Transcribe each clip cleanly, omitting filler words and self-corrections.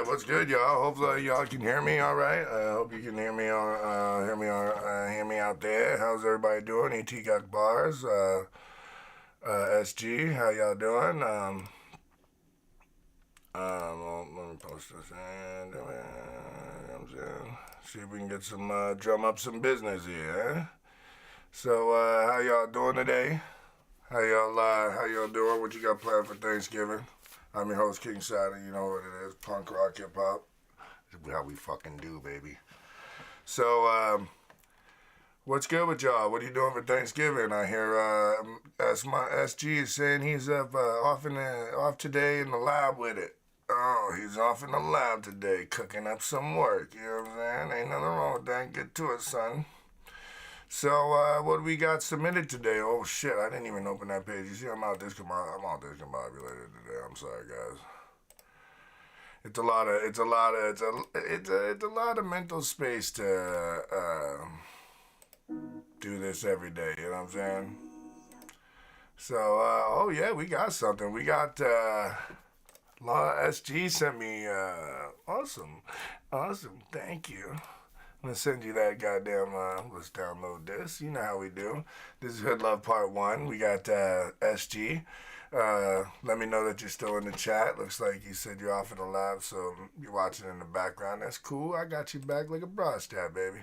what's good, y'all? Hopefully y'all can hear me all right. I hope you can hear me hear me out there. How's everybody doing? ET got bars. SG, how y'all doing? Let me post this and see if we can get some drum up some business here. Eh? So how y'all doing today? How y'all doing? What you got planned for Thanksgiving? I'm your host, Kin6 aturn. You know what it is, punk rock, hip hop. How we fucking do, baby. So, what's good with y'all? What are you doing for Thanksgiving? I hear my SG is saying he's off today in the lab with it. Oh, he's off in the lab today, cooking up some work. You know what I'm saying? Ain't nothing wrong with that. Get to it, son. So, what do we got submitted today? Oh shit, I didn't even open that page. You see, I'm out discombobulated today. I'm sorry, guys. It's a lot of mental space to do this every day. You know what I'm saying? So, oh yeah, we got something. We got SG sent me. Awesome. Thank you. I'm gonna send you that goddamn, let's download this. You know how we do. This is Hood Love Part 1. We got SG. Let me know that you're still in the chat. Looks like you said you're off in the lab, so you're watching in the background. That's cool. I got you back like a bra strap, baby.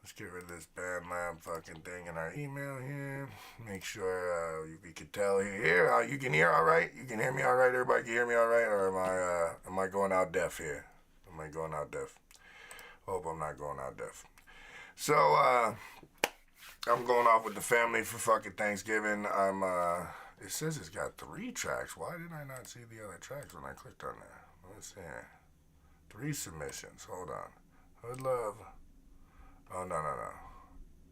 Let's get rid of this BandLab fucking thing in our email here. Make sure we can tell here. You can hear all right? You can hear me all right? Everybody can hear me all right? Or am I going out deaf here? Am I going out deaf? Hope I'm not going out deaf. So, I'm going off with the family for fucking Thanksgiving. It says it's got 3 tracks. Why did I not see the other tracks when I clicked on that? Let's see. 3 submissions. Hold on. Hood Love. Oh, no.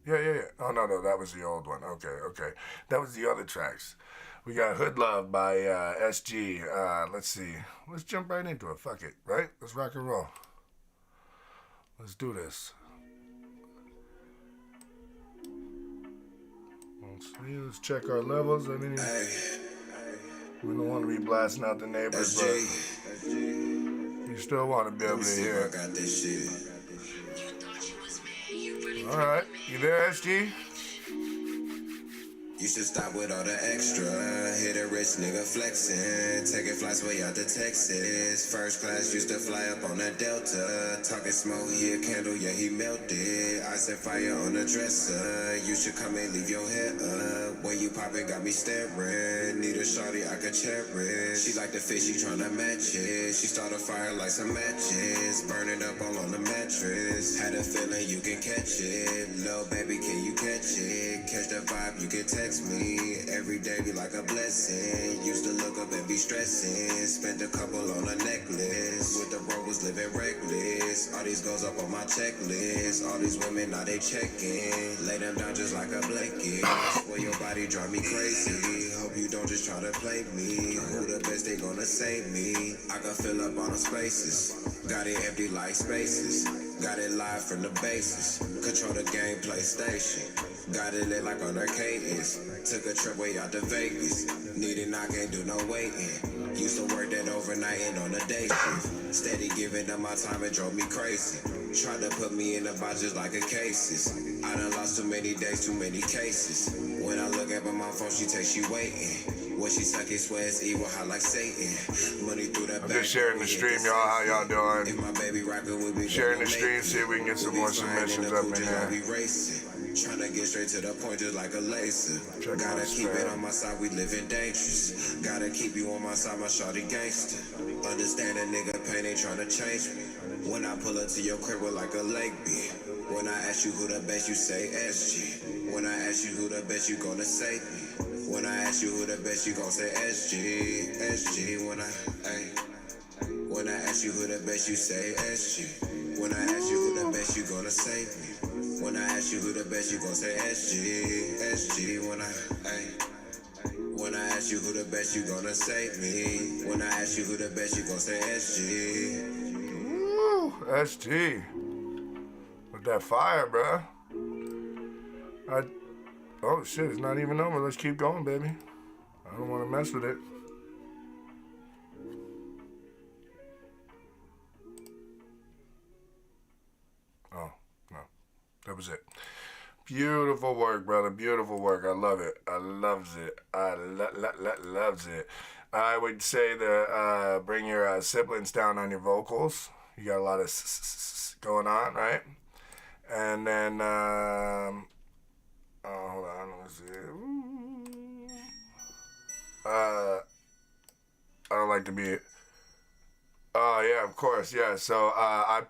Yeah. Oh, no, that was the old one. Okay. That was the other tracks. We got Hood Love by SG. Let's see. Let's jump right into it. Fuck it, right? Let's rock and roll. Let's do this. Let's check our levels. We don't want to be blasting out the neighbors, but you still want to be able to hear it. Alright, you there, SG? You should stop with all the extra. Hit a rich nigga flexing. Taking flights way out to Texas. First class used to fly up on a Delta. Talking smoke, he a candle, yeah, he melted. I set fire on the dresser. You should come and leave your hair up. When you poppin', got me staring. Need a shawty I could cherish. She like the fish, she tryna match it. She start a fire like some matches. Burn it up all on the mattress. Had a feeling you can catch it. Lil' baby, can you catch it? Catch the vibe, you can text me. Every day be like a blessing. Used to look up and be stressing. Spent a couple on a necklace. With the bro was living reckless. All these goes up on my checklist. All these women now they checking. Lay them down just like a blanket. Swear your body drive me crazy. Hope you don't just try to play me. Who the best they gonna save me? I can fill up all the spaces. Got it empty like spaces. Got it live from the bases. Control the game PlayStation. Got it lit like on arcades. Took a trip way out to Vegas. Needing, I can't do no waiting. Used to work that overnight and on a day shift. Steady giving up my time, it drove me crazy. Tried to put me in the box just like a cases. I done lost too many days, too many cases. When I look up at my phone, she takes, she waiting. When she suck it, swear it's evil, hot like Satan. Money through that I'm back. just sharing the stream, y'all. How y'all doing? If my baby rockin' with me, sharing the stream, see if we can get some more submissions up in here. Tryna get straight to the point just like a laser. Gotta keep it on my side, we living dangerous. Gotta keep you on my side, my shawty gangster. Understand a nigga pain ain't tryna change me. When I pull up to your crib with like a leg beat. When I ask you who the best, you say SG. When I ask you who the best, you gonna say me. When I ask you who the best, you gon' say SG. When I ask you who the best, you say SG. When I ask you who the best, you gonna say me. When I ask you who the best, you gon' say SG. When I ask you who the best, you gonna say me. When I ask you who the best, you gon' say SG. Woo, SG. With that fire, bruh. Oh shit, it's not even over. Let's keep going, baby. I don't want to mess with it. That was it. Beautiful work, brother. Beautiful work. I love it. I loves it. Loves it. I would say that bring your sibilants down on your vocals. You got a lot of going on, right? And then, hold on, let me see. I don't like to be. Oh yeah, of course, yeah. So I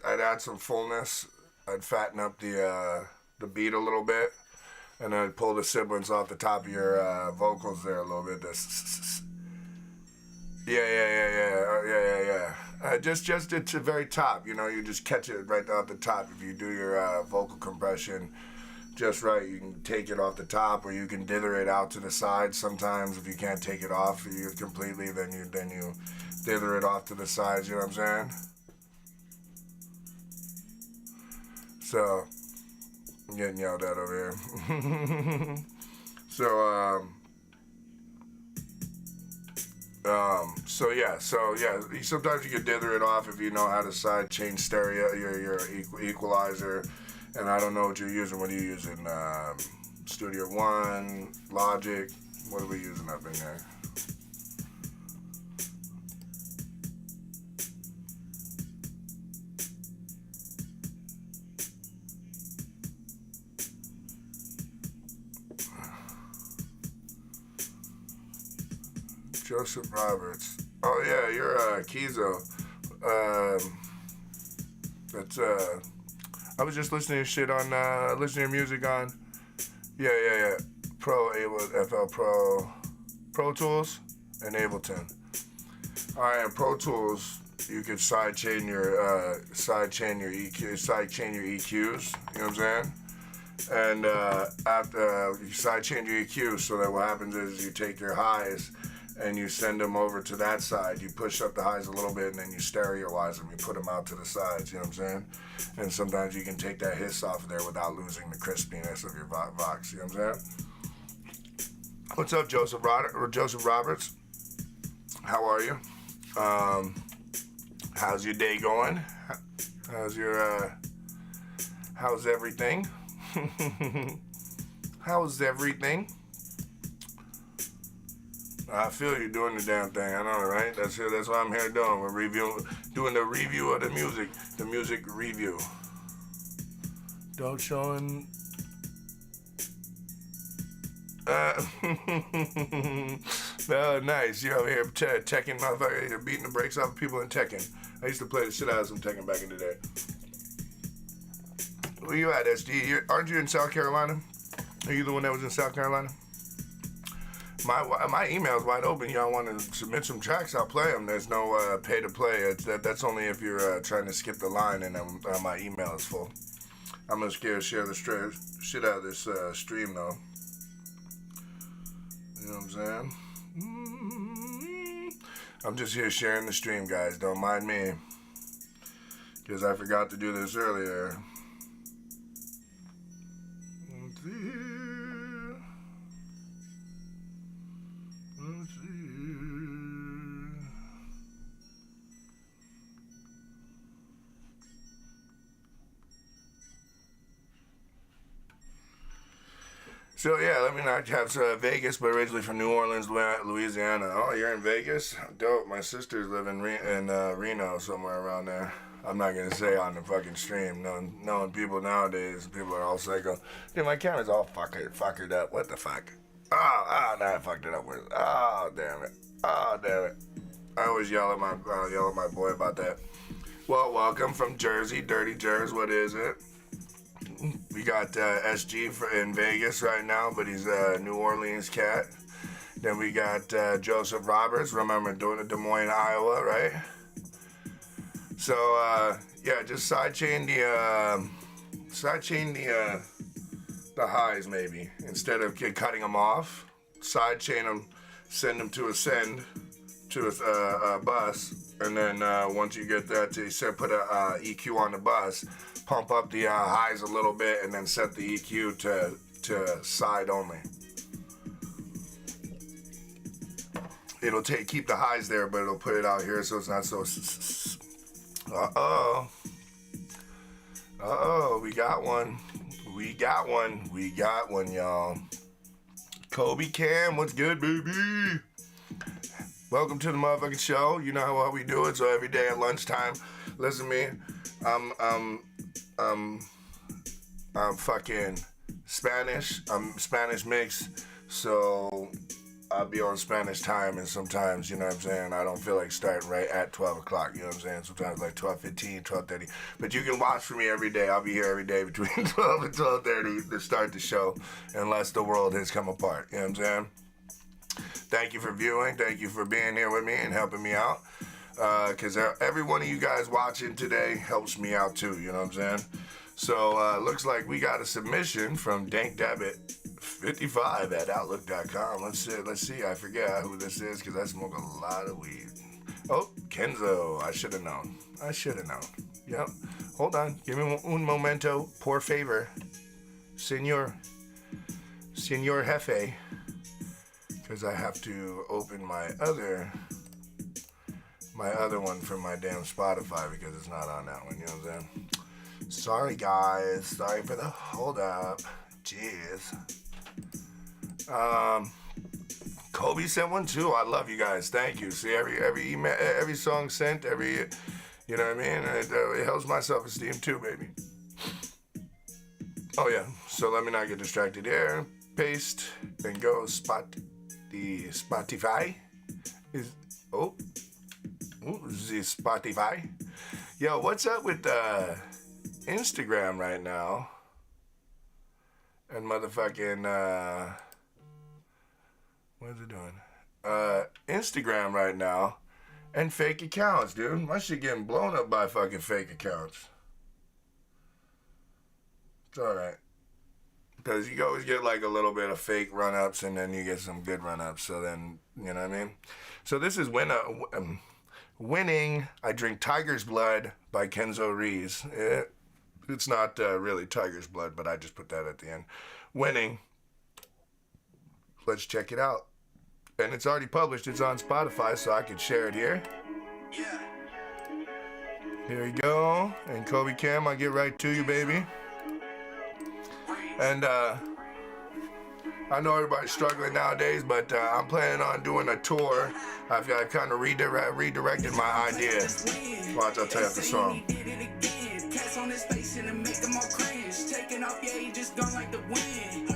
I'd add some fullness. I'd fatten up the beat a little bit, and I'd pull the sibilants off the top of your vocals there a little bit. Yeah. Just at the very top, you know, you just catch it right off the top. If you do your vocal compression just right, you can take it off the top, or you can dither it out to the side. Sometimes, if you can't take it off you completely, then you dither it off to the sides. You know what I'm saying? So, I'm getting yelled at over here. So yeah. Sometimes you can dither it off if you know how to side change stereo, your equalizer. And I don't know what you're using. What are you using? Studio One, Logic. What are we using up in there? Joseph Roberts. Oh yeah, you're Kizo. That's I was just listening to shit on listening to music on yeah. FL Pro Tools and Ableton. Alright, in Pro Tools you could sidechain your EQs, you know what I'm saying? And after you sidechain your EQs, so that what happens is you take your highs and you send them over to that side. You push up the highs a little bit, and then you stereoize them. You put them out to the sides, you know what I'm saying? And sometimes you can take that hiss off of there without losing the crispiness of your vox, you know what I'm saying? What's up, Joseph Roberts? How are you? How's your day going? How's everything? How's everything? I feel you doing the damn thing. I know, right? That's what I'm here doing. We're doing the review of the music review. Dog showing. No, nice. You're over here Tekken, motherfucker. You're beating the brakes off of people in Tekken. I used to play the shit out of some Tekken back in the day. Where you at, SD? Aren't you in South Carolina? Are you the one that was in South Carolina? My email's wide open. Y'all want to submit some tracks? I'll play them. There's no pay to play. That's only if you're trying to skip the line and my email is full. I'm gonna share the shit out of this stream though. You know what I'm saying? I'm just here sharing the stream, guys. Don't mind me, because I forgot to do this earlier. So yeah, let me not have Vegas, but originally from New Orleans, Louisiana. Oh, you're in Vegas? Dope. My sisters live in Reno, somewhere around there. I'm not gonna say on the fucking stream. Knowing people nowadays, people are all psycho. Dude, my camera's all fuckered up. What the fuck? Oh, now I fucked it up with. Oh, damn it. I always yell at my boy about that. Well, welcome from Jersey, Dirty Jersey. What is it? We got SG in Vegas right now, but he's a New Orleans cat. Then we got Joseph Roberts. Remember doing it, Des Moines, Iowa, right? So yeah, just sidechain the highs maybe instead of cutting them off. Sidechain them, send them to a bus, and then once you get that, you put a EQ on the bus. Pump up the highs a little bit, and then set the EQ to side only. It'll keep the highs there, but it'll put it out here so it's not so. Oh, we got one. We got one. We got one, y'all. Kobe Cam, what's good, baby? Welcome to the motherfucking show. You know how we do it. So every day at lunchtime, listen to me. I'm fucking Spanish. I'm Spanish mix. So I'll be on Spanish time, and sometimes, you know what I'm saying, I don't feel like starting right at 12 o'clock, you know what I'm saying? Sometimes like 12:15, 12:30. But you can watch for me every day. I'll be here every day between 12 and 12:30 to start the show, unless the world has come apart, you know what I'm saying? Thank you for viewing. Thank you for being here with me and helping me out. Because every one of you guys watching today helps me out too, you know what I'm saying? So looks like we got a submission from DankDebit55 at Outlook.com. Let's see. I forget who this is because I smoke a lot of weed. Oh, Kenzo. I should have known. Yep. Hold on. Give me un momento. Por favor. Senor Jefe. Because I have to open my other one from my damn Spotify because it's not on that one, you know what I'm saying? Sorry guys, sorry for the hold up. Jeez. Kobe sent one too. I love you guys. Thank you. See, every email, every song sent, you know what I mean? It helps my self-esteem too, baby. Oh yeah. So let me not get distracted here. Paste and go Spotify is the Spotify. Yo, what's up with Instagram right now? And motherfucking what is it doing? Instagram right now and fake accounts, dude. My shit getting blown up by fucking fake accounts. It's alright. Because you always get like a little bit of fake run-ups and then you get some good run-ups. So then, you know what I mean? So this is Winning. I Drink Tiger's Blood by Kenzo Rees. It's not really Tiger's Blood, but I just put that at the end. Winning. Let's check it out. And it's already published. It's on Spotify, so I can share it here. Yeah. Here we go. And Kobe Cam, I'll get right to you, baby. And I know everybody's struggling nowadays, but I'm planning on doing a tour. I've kind of redirected my ideas. Watch, I'll tell you the song. On his face and make them all cringe. Taking off, yeah, he just gone like the wind.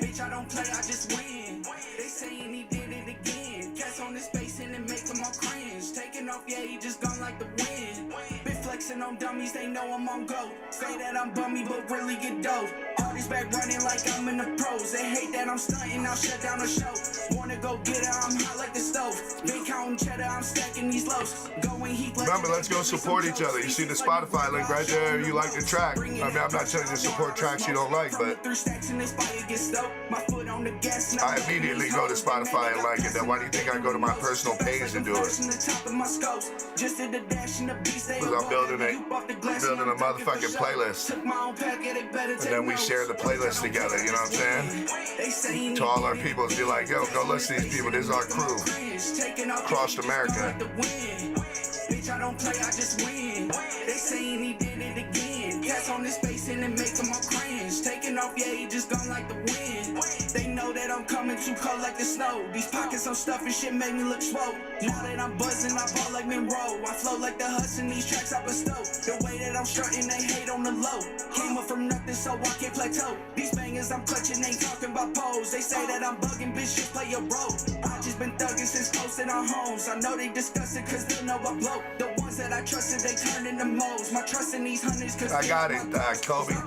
Bitch, I don't play, I just win. They saying he did it again. Cats on his face and make them all cringe. Taking off, yeah, he just gone like the wind. Been flexing on dummies, they know I'm on go. Say that I'm bummy, but really get dope. All these back running like I'm in the pros. They hate that I'm stunting, I'll shut down the show. Wanna go get it, I'm hot like the stove. Been counting cheddar, I'm stacking these lows. Going heat. Remember, let's go support each other. You see the Spotify link right there. You like the track. I mean, I'm not telling you to support tracks you don't like, but I immediately go to Spotify and like it. Then why do you think I go to my personal page to do it? Because I'm building a motherfucking playlist. And then we share the playlist together, you know what I'm saying? To all our people, be like, yo, go listen to these people. This is our crew. Across America. Bitch, I don't play, I just win. They saying he did it again. Cats on his face and make them all cringe. Taking off, yeah, he just gone like the wind. They know that I'm coming too cold like the snow. These pockets I'm stuffing shit make me look swole. Now that I'm buzzing, I ball like Monroe. I flow like the Hudson, these tracks I bestow. The way that I'm strutting, they hate on the low. Came up from nothing, so I can't plateau. These bangers I'm clutching, ain't talking about pose. They say that I'm bugging, bitch, just play your role. I just been thugging since posting our homes. I know they discuss it, cause they know I blow. The ones that I trusted, they turn into moles. My trust in these hunters, cause I got it, Kobe. It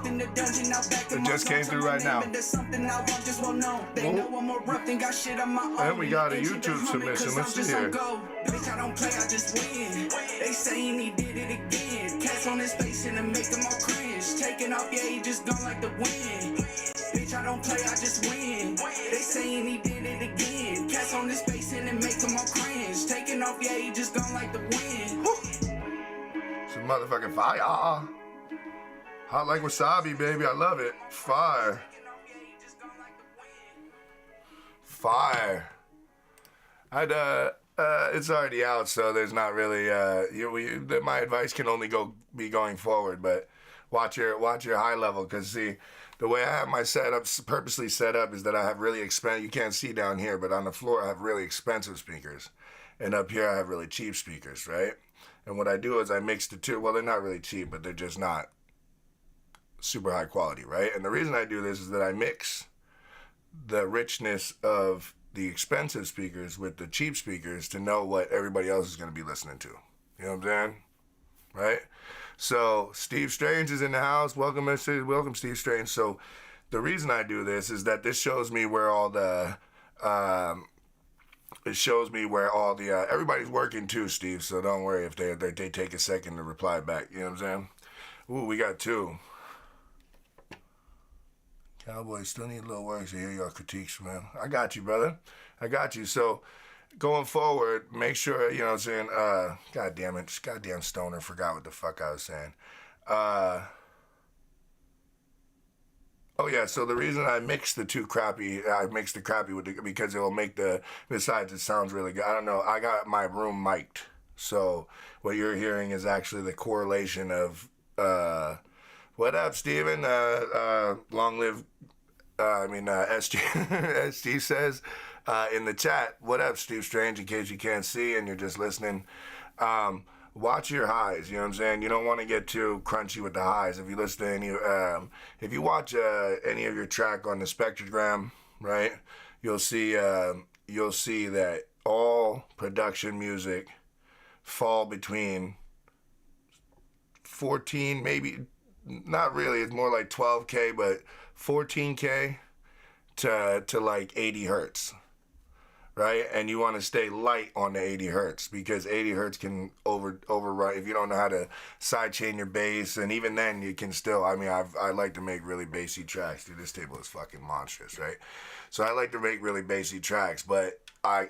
just came through right now. They know I'm more rough than got shit on my own. And we got a YouTube submission. Let's see here. Bitch, I don't play, I just win. They saying he did it again. Cats on his face and make them all cringe. Taking off, yeah, he just gone like the wind. Bitch, I don't play, I just win. They saying he did it again. Cats on his face and make them all cringe. Taking off, yeah, he just gone like the wind. Some motherfucking fire. Hot like wasabi, baby. I love it. Fire. Fire. It's already out, so there's not really. My advice can only be going forward, but watch your high level, because see, the way I have my setup purposely set up is that I have really expensive, you can't see down here, but on the floor I have really expensive speakers. And up here I have really cheap speakers, right? And what I do is I mix the two. Well, they're not really cheap, but they're just not super high quality, right? And the reason I do this is that I mix the richness of the expensive speakers with the cheap speakers to know what everybody else is going to be listening to. You know what I'm saying? Right? So Steve Strange is in the house. Welcome, Steve Strange. So the reason I do this is that this shows me where all the everybody's working too, Steve, so don't worry if they take a second to reply back. You know what I'm saying? Ooh, we got 2. Cowboys still need a little work to hear your critiques, man. I got you, brother. I got you. So going forward, make sure, you know what I'm saying, God damn it, goddamn stoner, forgot what the fuck I was saying. Oh yeah, so the reason I mix the crappy with the, because it will make besides it sounds really good. I don't know, I got my room mic'd. So what you're hearing is actually the correlation of, what up, Steven? Long live, SG, as Steve says in the chat, what up, Steve Strange, in case you can't see and you're just listening. Watch your highs, you know what I'm saying? You don't want to get too crunchy with the highs. If you listen to any, if you watch any of your track on the spectrogram, right, you'll see that all production music fall between 14, maybe, not really, it's more like 12K, but 14K to like 80 hertz. Right? And you want to stay light on the 80 hertz because 80 hertz can override if you don't know how to sidechain your bass, and even then you can still, I like to make really bassy tracks. Dude, this table is fucking monstrous, right? So I like to make really bassy tracks, but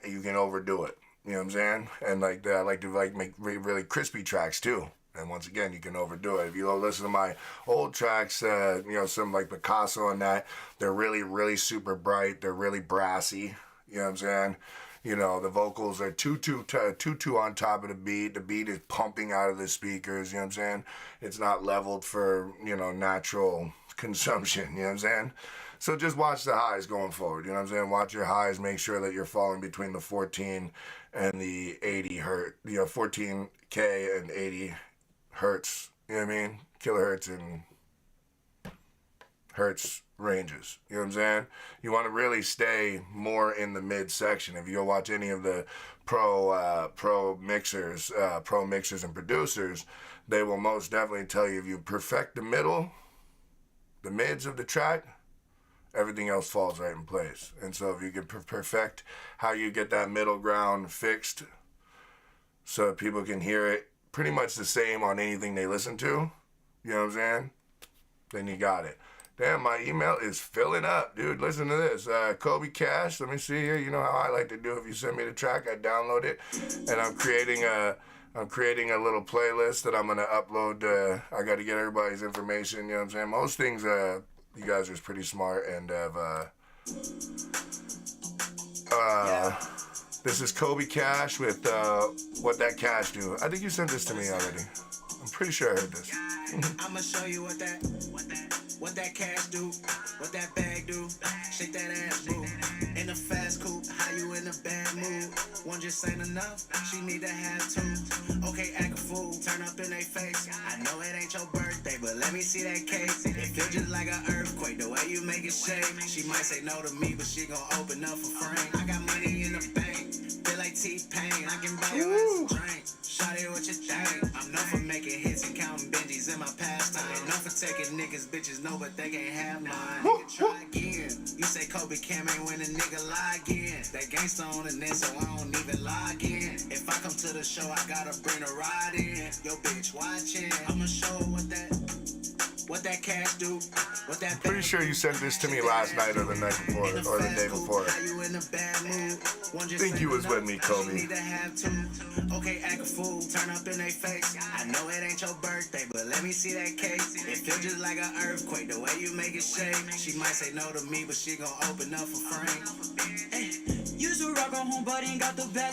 you can overdo it. You know what I'm saying? And I like to make really crispy tracks too. And once again, you can overdo it. If you listen to my old tracks, some like Picasso and that, they're really, really super bright. They're really brassy. You know what I'm saying? You know, the vocals are two on top of the beat. The beat is pumping out of the speakers, you know what I'm saying? It's not leveled for, natural consumption, you know what I'm saying? So just watch the highs going forward, you know what I'm saying? Watch your highs, make sure that you're falling between the 14 and the 80 hertz, 14K and 80 hertz, you know what I mean? Kilohertz and hertz ranges, you know what I'm saying? You want to really stay more in the mid section. If you go watch any of the pro mixers and producers, they will most definitely tell you if you perfect the mids of the track, everything else falls right in place. And so if you can perfect how you get that middle ground fixed so that people can hear it pretty much the same on anything they listen to, you know what I'm saying? Then you got it. Damn, my email is filling up, dude. Listen to this. Kobe Cash, let me see here. You know how I like to do. If you send me the track, I download it. And I'm creating a little playlist that I'm going to upload. I got to get everybody's information, you know what I'm saying? Most things, you guys are pretty smart and have... This is Kobe Cash with What That Cash Do. I think you sent this to me already. I'm pretty sure I heard this. I'ma show you what that cash do, what that bag do. Shake that ass, boo. In a fast coupe, how you in a bad mood? One just ain't enough, she need to have 2. Okay, act a fool, turn up in they face. I know it ain't your birthday, but let me see that cake. It feel just like an earthquake, the way you make it shake. She might say no to me, but she gon' open up for Frank. I got money in the bank, feel like T-Pain. I can buy your ass a drink. Shawty, what you think? I'm known for making hits and counting Benjis in my pastime. Known for taking niggas, bitches know, but they can't have mine. Nigga, try again. You say Kobe Cam ain't when a nigga lie again. That gangsta on the net, so I don't even log in. If I come to the show, I gotta bring a ride in. Yo, bitch, watching. I'ma show her what that cash do. What that Pretty sure you sent this to me last night or the night before or the day before. I think you was with me, Kobe. Okay, act a fool, turn up in they face. I know it ain't your birthday, but let me see that cake. It feel just like an earthquake, the way you make it shake. She might say no to me, but she gon' open up for Frank.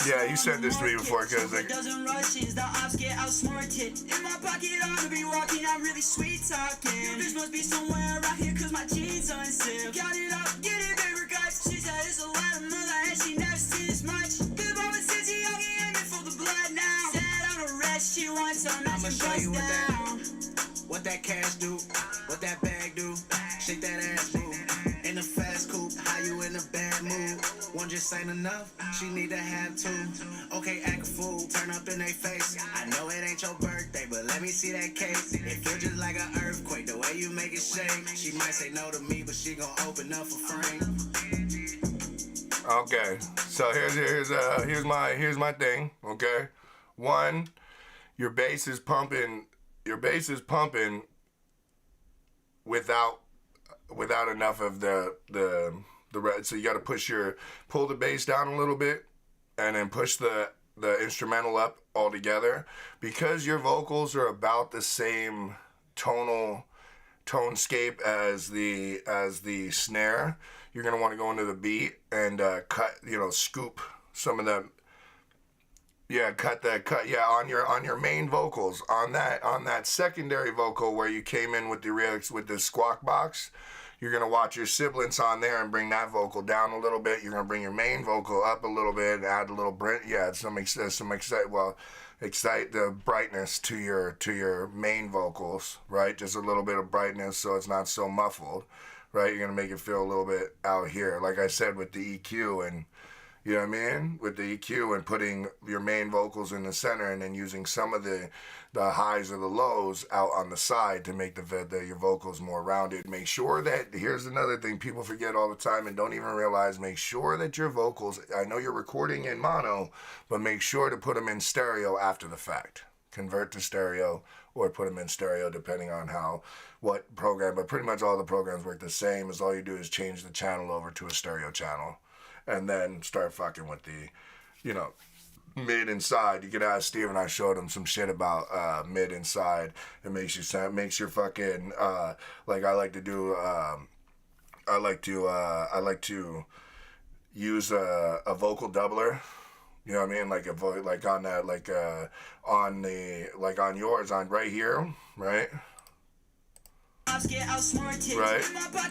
Yeah, you sent this to me before because doesn't rush is the ops get outsmarted. In my pocket, I wanna be walking out really sweet talk. walking. Your bitch must be somewhere around here cause my jeans unzipped. Got it up, get it, baby guys. She said it's a lot of mother and she never seen this much. Good mama said she yogi aiming for the blood now. Said on the rest, she wants some I'ma show you what that cash do, what that bag do. Shake that ass, boo. In the fast coupe, how you in a bad mood? One just ain't enough, she need to have two. Okay, act a fool, turn up in they face. I know it ain't your birthday, but let me see that cake. It feel just like an earthquake, the way you make it shake. She might say no to me, but she gon' open up a frame. Okay, so here's my thing. Okay, one, your bass is pumping without enough of the red. So you got to pull the bass down a little bit, and then push the instrumental up altogether, because your vocals are about the same tonescape as the snare. You're gonna want to go into the beat and scoop some of them. Yeah, cut on your main vocals, on that secondary vocal where you came in with the squawk box. You're gonna watch your sibilants on there and bring that vocal down a little bit. You're gonna bring your main vocal up a little bit and add a little excite the brightness to your main vocals, right? Just a little bit of brightness so it's not so muffled, right? You're gonna make it feel a little bit out here, like I said, with the EQ and. You know what I mean? With the EQ and putting your main vocals in the center and then using some of the highs or the lows out on the side to make your vocals more rounded. Make sure that, here's another thing people forget all the time and don't even realize, make sure that your vocals, I know you're recording in mono, but make sure to put them in stereo after the fact. Convert to stereo or put them in stereo depending on what program, but pretty much all the programs work the same, as all you do is change the channel over to a stereo channel. And then start fucking with the, mid and side. You could ask Steven, I showed him some shit about mid and side. It makes your fucking, like I like to do, I like to use a vocal doubler. You know what I mean? Like on that, on yours, on right here, right? Right?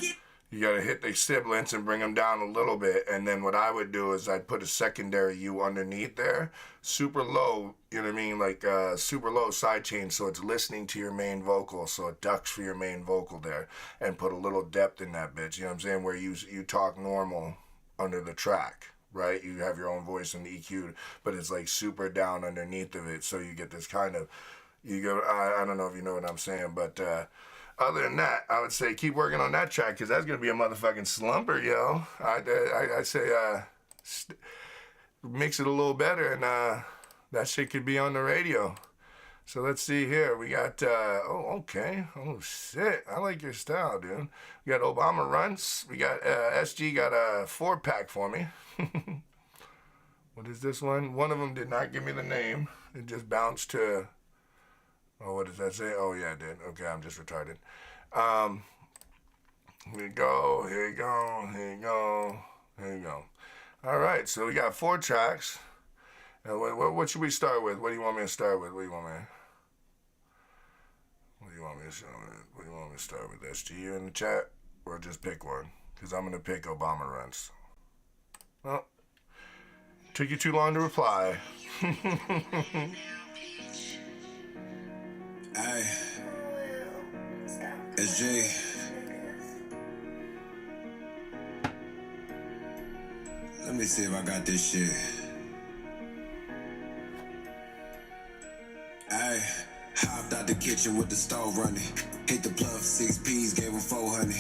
You gotta hit the sibilants and bring them down a little bit, and then what I would do is I'd put a secondary U underneath there, super low, you know what I mean, like super low side chain, so it's listening to your main vocal, so it ducks for your main vocal there, and put a little depth in that bitch, you know what I'm saying, where you talk normal under the track, right? You have your own voice in the EQ, but it's like super down underneath of it, so you get this kind of, I don't know if you know what I'm saying, but other than that, I would say keep working on that track, because that's going to be a motherfucking slumper, yo. I say mix it a little better, and that shit could be on the radio. So let's see here. We got, okay. Oh, shit. I like your style, dude. We got Obama Runs. We got, SG got a 4-pack for me. What is this one? One of them did not give me the name. It just bounced to... Oh, what does that say? Oh, yeah, it did. Okay, I'm just retarded. Here you go, here you go, here you go, here you go. All right, so we got 4 tracks. And what should we start with? What do you want me to start with? What do you want me to start with? SGU in the chat? Or just pick one? Because I'm going to pick Obama Runs. Well, took you too long to reply. Hey, SG. Let me see if I got this shit. Hey, hopped out the kitchen with the stove running. Hit the plug, 6 P's, gave him 400.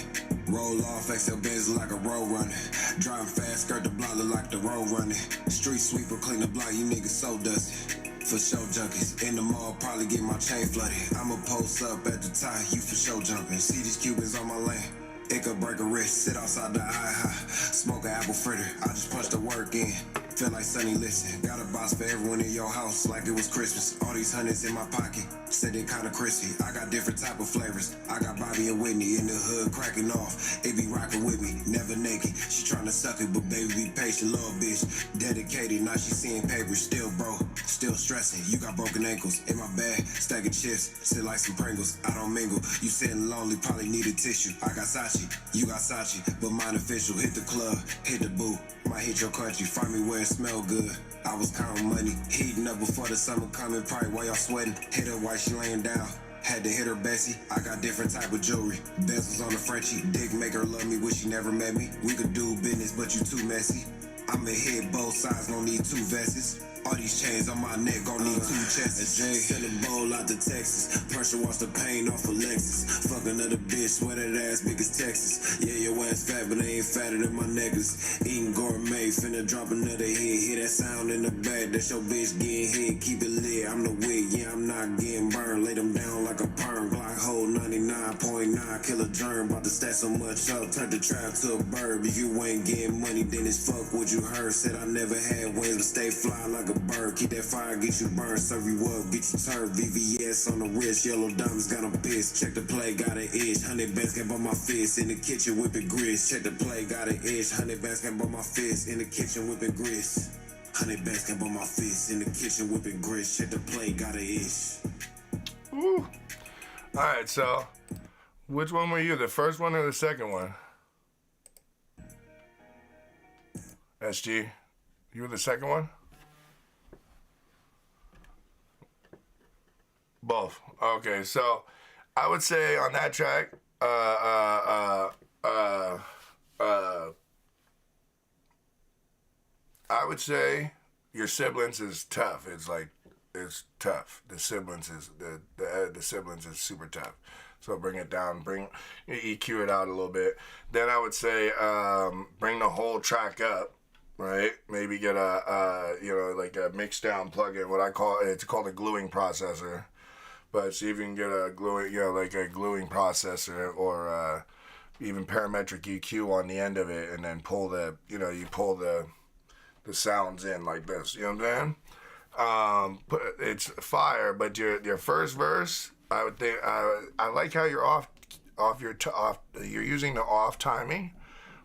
Roll off XL Benz like a road runner. Driving fast, skirt the block, look like the road running. Street sweeper, clean the block, you niggas so dusty. For show junkies, in the mall, probably get my chain flooded. I'ma post up at the top, you for show jumping. See these Cubans on my lane, it could break a wrist. Sit outside the IHOP, smoke an apple fritter. I just punched the work in, feel like Sonny Liston. Got a box for everyone in your house, like it was Christmas. All these hundreds in my pocket, said they kinda crispy. I got different type of flavors. I got Bobby and Whitney in the hood cracking off. They be rocking with me, never naked. She tryna suck it, but baby be patient, little bitch. Dedicated, now she seeing papers, still broke, still stressing. You got broken ankles in my bag, stack of chips, sit like some Pringles. I don't mingle. You sitting lonely, probably need a tissue. I got Sachi, you got Sachi, but mine official. Hit the club, hit the boo. Might hit your country, find me where it smell good. I was counting money, heating up before the summer coming. Probably while y'all sweating. Hit her while she laying down. Had to hit her Bessie. I got different type of jewelry. Bezels on the Frenchie. Dick make her love me, wish she never met me. We could do business, but you too messy. I'ma hit both sides, gon' need 2 vests. All these chains on my neck, gon' need 2 chests. Send a bowl out to Texas. Pressure wash the pain off of Lexus. Fuck another bitch, swear that ass big as Texas. Yeah, your ass fat, but I ain't fatter than my necklace. Eating gourmet, finna drop another hit. Hear that sound in the back, that's your bitch getting hit. Keep it lit, I'm the wig, yeah, I'm not getting burned. Lay them down like a perm. Glock hold 99.9, kill a germ. About to stack so much up, turn the trap to a bird. If you ain't getting money, then it's fuck what you heard. Said I never had wings, but stay fly like a bird. Keep that fire, get you burned, serve you up, get you turned. VVS on the wrist, yellow diamonds got them pissed. Check the play, got an itch. 100 bands can't buy my fist. In the kitchen whipping grits. Check the play, got an itch. 100 bands can't buy my fist. In the kitchen whipping grits. 100 bands can't buy my fist. In the kitchen whipping grits. Check the play, got an itch. Woo. All right, so which one were you? The first one or the second one? SG, you were the second one? Both. Okay, so I would say on that track, I would say your siblings is tough. It's tough. The siblings is the siblings is super tough. So bring it down, EQ it out a little bit. Then I would say bring the whole track up. Right, maybe get a like a mix down plugin. What I call it's called a gluing processor, but see if you can get a gluing, like a gluing processor or even parametric EQ on the end of it, and then pull the pull the sounds in like this. You know what I'm saying? But it's fire. But your first verse, I would think I like how you're you're using the off timing.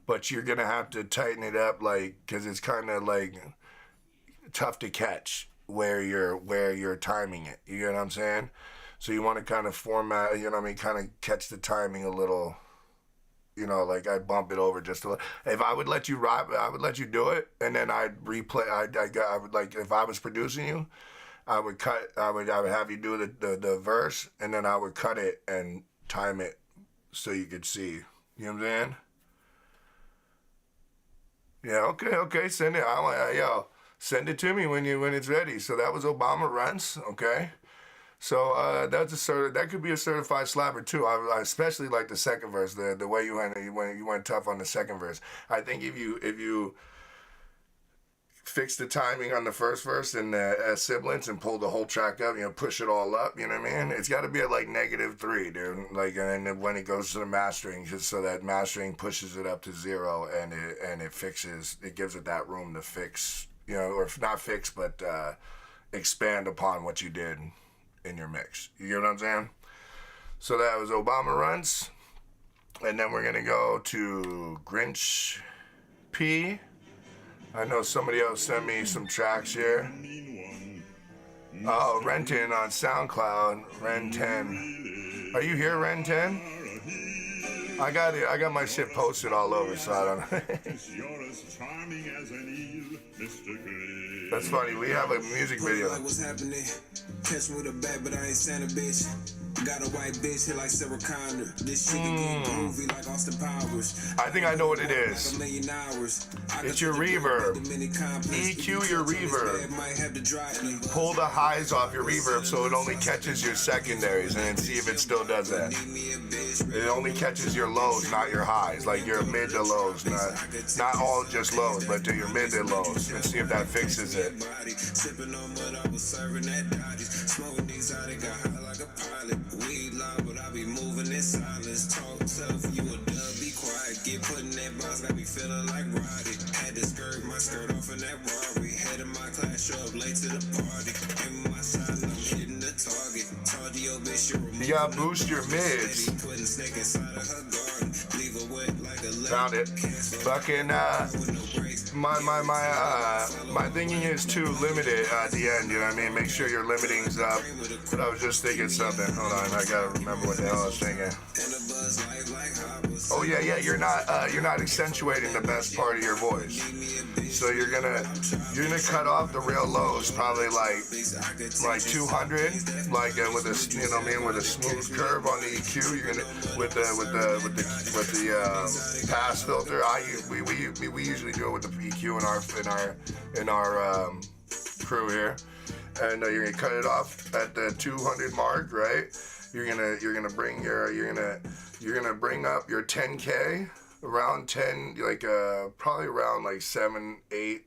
But you're gonna have to tighten it up, because it's kind of tough to catch where you're timing it. You know what I'm saying? So you want to kind of format, kind of catch the timing a little. I'd bump it over just a little. If I would let you ride, I would let you do it, and then I'd replay. I would if I was producing you, I would have you do the verse, and then I would cut it and time it so you could see. You know what I'm saying? Yeah, okay, send it. Send it to me when it's ready. So that was Obama Runs, okay? So that could be a certified slapper too. I especially like the second verse, the way you went tough on the second verse. I think if you fix the timing on the first verse and the siblings and pull the whole track up, push it all up, you know what I mean? It's got to be at -3, dude. And then when it goes to the mastering, just so that mastering pushes it up to 0 and it fixes, it gives it that room to fix, or not fix, but expand upon what you did in your mix. You get what I'm saying? So that was Obama Runs. And then we're going to go to Grinch P. I know somebody else sent me some tracks here. Oh, Ren10 on SoundCloud. Ren10. Are you here, Ren10? I got it. I got my shit posted all over, so I don't know. That's funny. We have a music video. What's happening? Catch me with a bat, but I ain't Santa bitch. Got a white bitch here like Sarah Connor. This shit get groovy like Austin Powers. I think I know what it is. It's your reverb. EQ your reverb. Pull the highs off your reverb so it only catches your secondaries, and then see if it still does that. It only catches your lows, not your highs, like your mid to lows, not all just lows, but to your mid to lows, and see if that fixes it. Smoking exotic, got high like a pilot. Weed loud, but I be moving in silence. Talk tough, you a dub, be quiet. Get put in that box, got me feeling like Roddy. Had to skirt my skirt off in that Rari. Head of my class, show up late to the party. In my side, I'm hitting the target. Told your bitch, you gotta boost your mids. Found it. Fucking my thinking is to limit it at the end, you know what I mean? Make sure your limiting's up. But I was just thinking something. Hold on, I gotta remember what the hell I was thinking. Oh yeah, you're not accentuating the best part of your voice. So you're gonna cut off the real lows, probably like 200, like with a, you know what I mean, with a smooth curve on the EQ. You're gonna with the pass filter. We usually do it with the EQ in our crew here, and you're gonna cut it off at the 200 mark, right? You're gonna bring up your 10K around 10, like probably around like 7, 8,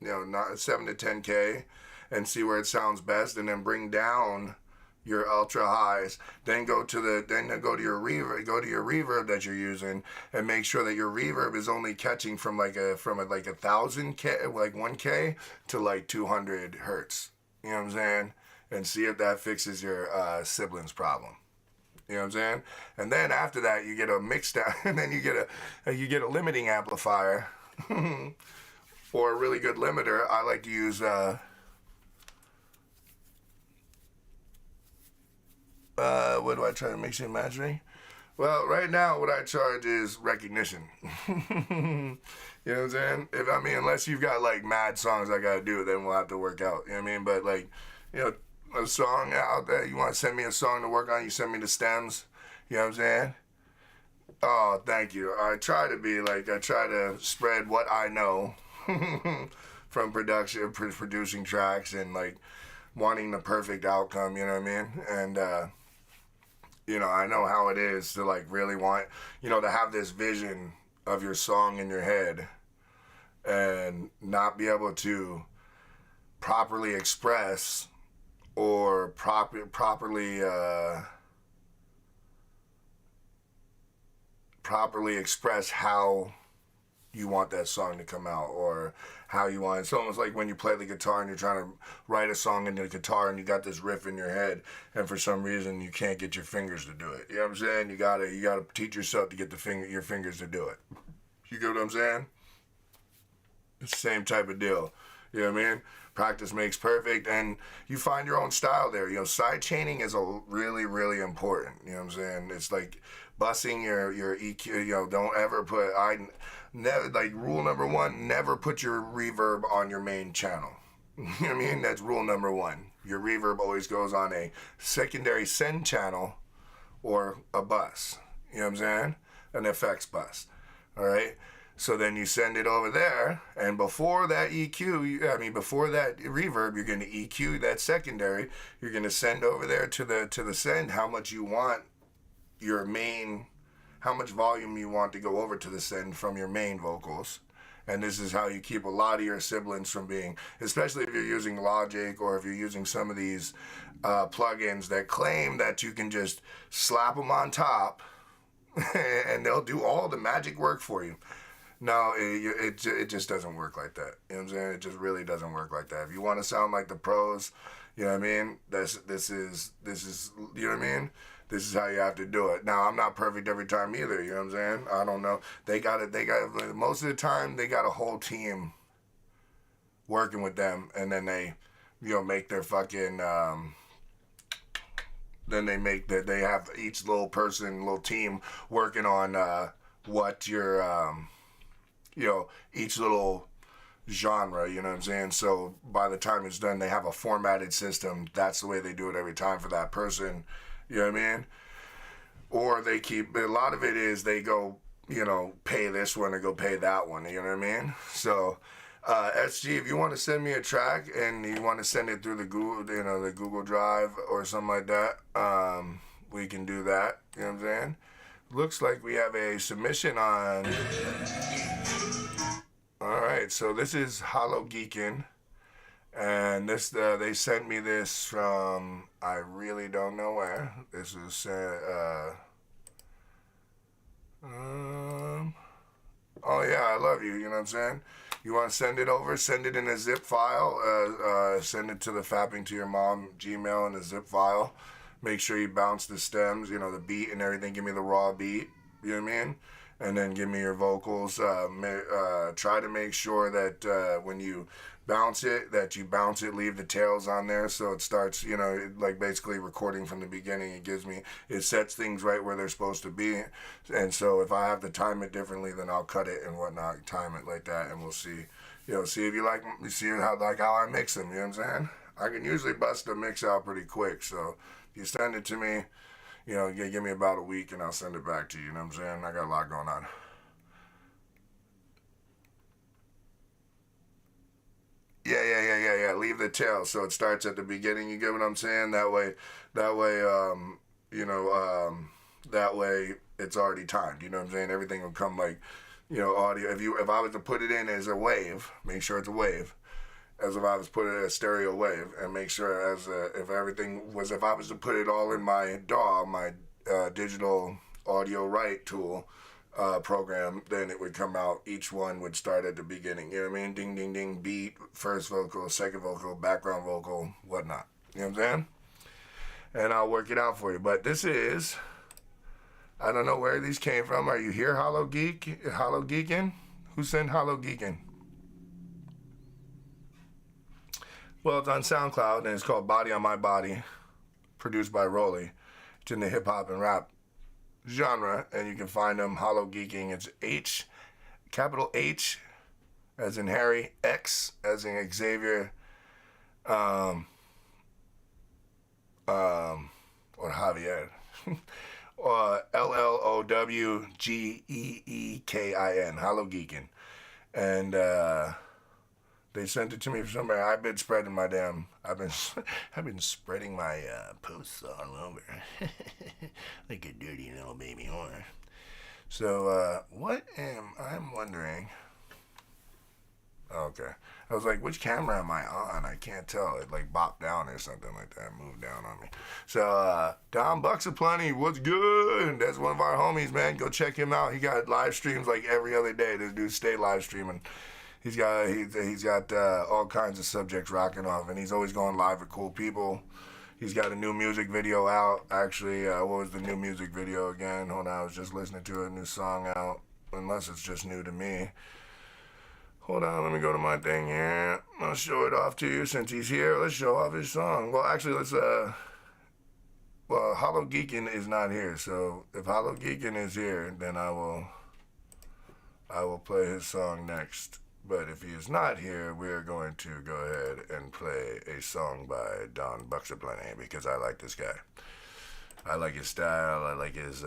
not 7 to 10K, and see where it sounds best, and then bring down your ultra highs. Then go to your reverb that you're using, and make sure that your reverb is only catching from like 1,000K, like 1K to like 200 hertz. You know what I'm saying? And see if that fixes your siblings problem. You know what I'm saying? And then after that, you get a mix down, and then you get a limiting amplifier or a really good limiter. I like to use what do I try to mix in mastering? Well, right now what I charge is recognition. You know what I'm saying? Unless you've got like mad songs I gotta do, then we'll have to work out. You know what I mean? But like, a song out there, you want to send me a song to work on, you send me the stems. You know what I'm saying? Oh, thank you. I try to spread what I know from producing tracks, and like wanting the perfect outcome, you know what I mean? And I know how it is to like really want, to have this vision of your song in your head and not be able to properly express or properly express how you want that song to come out, or how you want it. It's almost like when you play the guitar and you're trying to write a song in the guitar, and you got this riff in your head, and for some reason you can't get your fingers to do it. You know what I'm saying? You gotta teach yourself to get your fingers to do it. You get what I'm saying? It's the same type of deal. You know what I mean? Practice makes perfect, and you find your own style there. Side chaining is really, really important. You know what I'm saying? It's like bussing your EQ. Don't ever put, rule number 1, never put your reverb on your main channel. You know what I mean? That's rule number 1. Your reverb always goes on a secondary send channel or a bus. You know what I'm saying? An effects bus. All right? So then you send it over there, and before that before that reverb, you're going to EQ that secondary. You're going to send over there to the send how much you want how much volume you want to go over to the send from your main vocals. And this is how you keep a lot of your siblings from being, especially if you're using Logic, or if you're using some of these plugins that claim that you can just slap them on top and they'll do all the magic work for you. No, it just doesn't work like that. You know what I'm saying? It just really doesn't work like that. If you want to sound like the pros, you know what I mean? This is you know what I mean? This is how you have to do it. Now, I'm not perfect every time either, you know what I'm saying? I don't know. They got most of the time they got a whole team working with them, and then they, make their fucking then they have each little team working on what your each little genre, you know what I'm saying? So by the time it's done, they have a formatted system. That's the way they do it every time for that person, you know what I mean? Or a lot of it is they go, pay this one or go pay that one, you know what I mean? So SG, if you want to send me a track and you want to send it through the Google Drive or something like that, we can do that, you know what I'm saying? Looks like we have a submission on. All right, so this is Hollow Geekin', and this they sent me this from I really don't know where. This is oh yeah, I love you. You know what I'm saying? You want to send it over? Send it in a zip file. Send it to the fapping to your mom Gmail in a zip file. Make sure you bounce the stems, the beat and everything. Give me the raw beat. You know what I mean? and then give me your vocals. Try to make sure that when you bounce it, leave the tails on there so it starts, like basically recording from the beginning. It sets things right where they're supposed to be. And so if I have to time it differently, then I'll cut it and whatnot, time it like that, and we'll see, see if how I mix them, you know what I'm saying? I can usually bust a mix out pretty quick, so if you send it to me, give me about a week and I'll send it back to you, you know what I'm saying? I got a lot going on. Yeah. Leave the tail so it starts at the beginning. You get what I'm saying? That way, that way it's already timed. You know what I'm saying? Everything will come like, audio. If I was to put it in as a wave, make sure it's a wave. As if I was putting it as a stereo wave, and make sure if I was to put it all in my DAW, my digital audio write tool. Program, then it would come out, each one would start at the beginning, you know what I mean? Ding, ding, ding, beat, first vocal, second vocal, background vocal, whatnot. You know what I'm saying? And I'll work it out for you. But this is, I don't know where these came from. Are you here, Hollow Geekin? Who sent Hollow Geekin? Well, it's on SoundCloud, and it's called Body on My Body, produced by Rolly. It's in the hip-hop and rap genre, and you can find them Hollow Geeking. It's capital H as in Harry, X as in Xavier, or Javier, or LLOWGEEKIN, Hollow Geeking. And they sent it to me from somewhere. I've been spreading my posts all over like a dirty little baby whore. So I'm wondering. Okay, I was like, which camera am I on? I can't tell. It like bopped down or something like that, moved down on me. So Don Bucks Aplenty, what's good? That's one of our homies, man. Go check him out. He got live streams like every other day. This dude stay live streaming. He's got all kinds of subjects rocking off, and he's always going live with cool people. He's got a new music video out. Actually, what was the new music video again? Hold on, I was just listening to a new song out, unless it's just new to me. Hold on, let me go to my thing here. I'll show it off to you since he's here. Let's show off his song. Well, actually, Hollow Geekin is not here, so if Hollow Geekin is here, then I will play his song next. But if he is not here, we're going to go ahead and play a song by Don Bucks Aplenty, because I like this guy. I like his style. I like his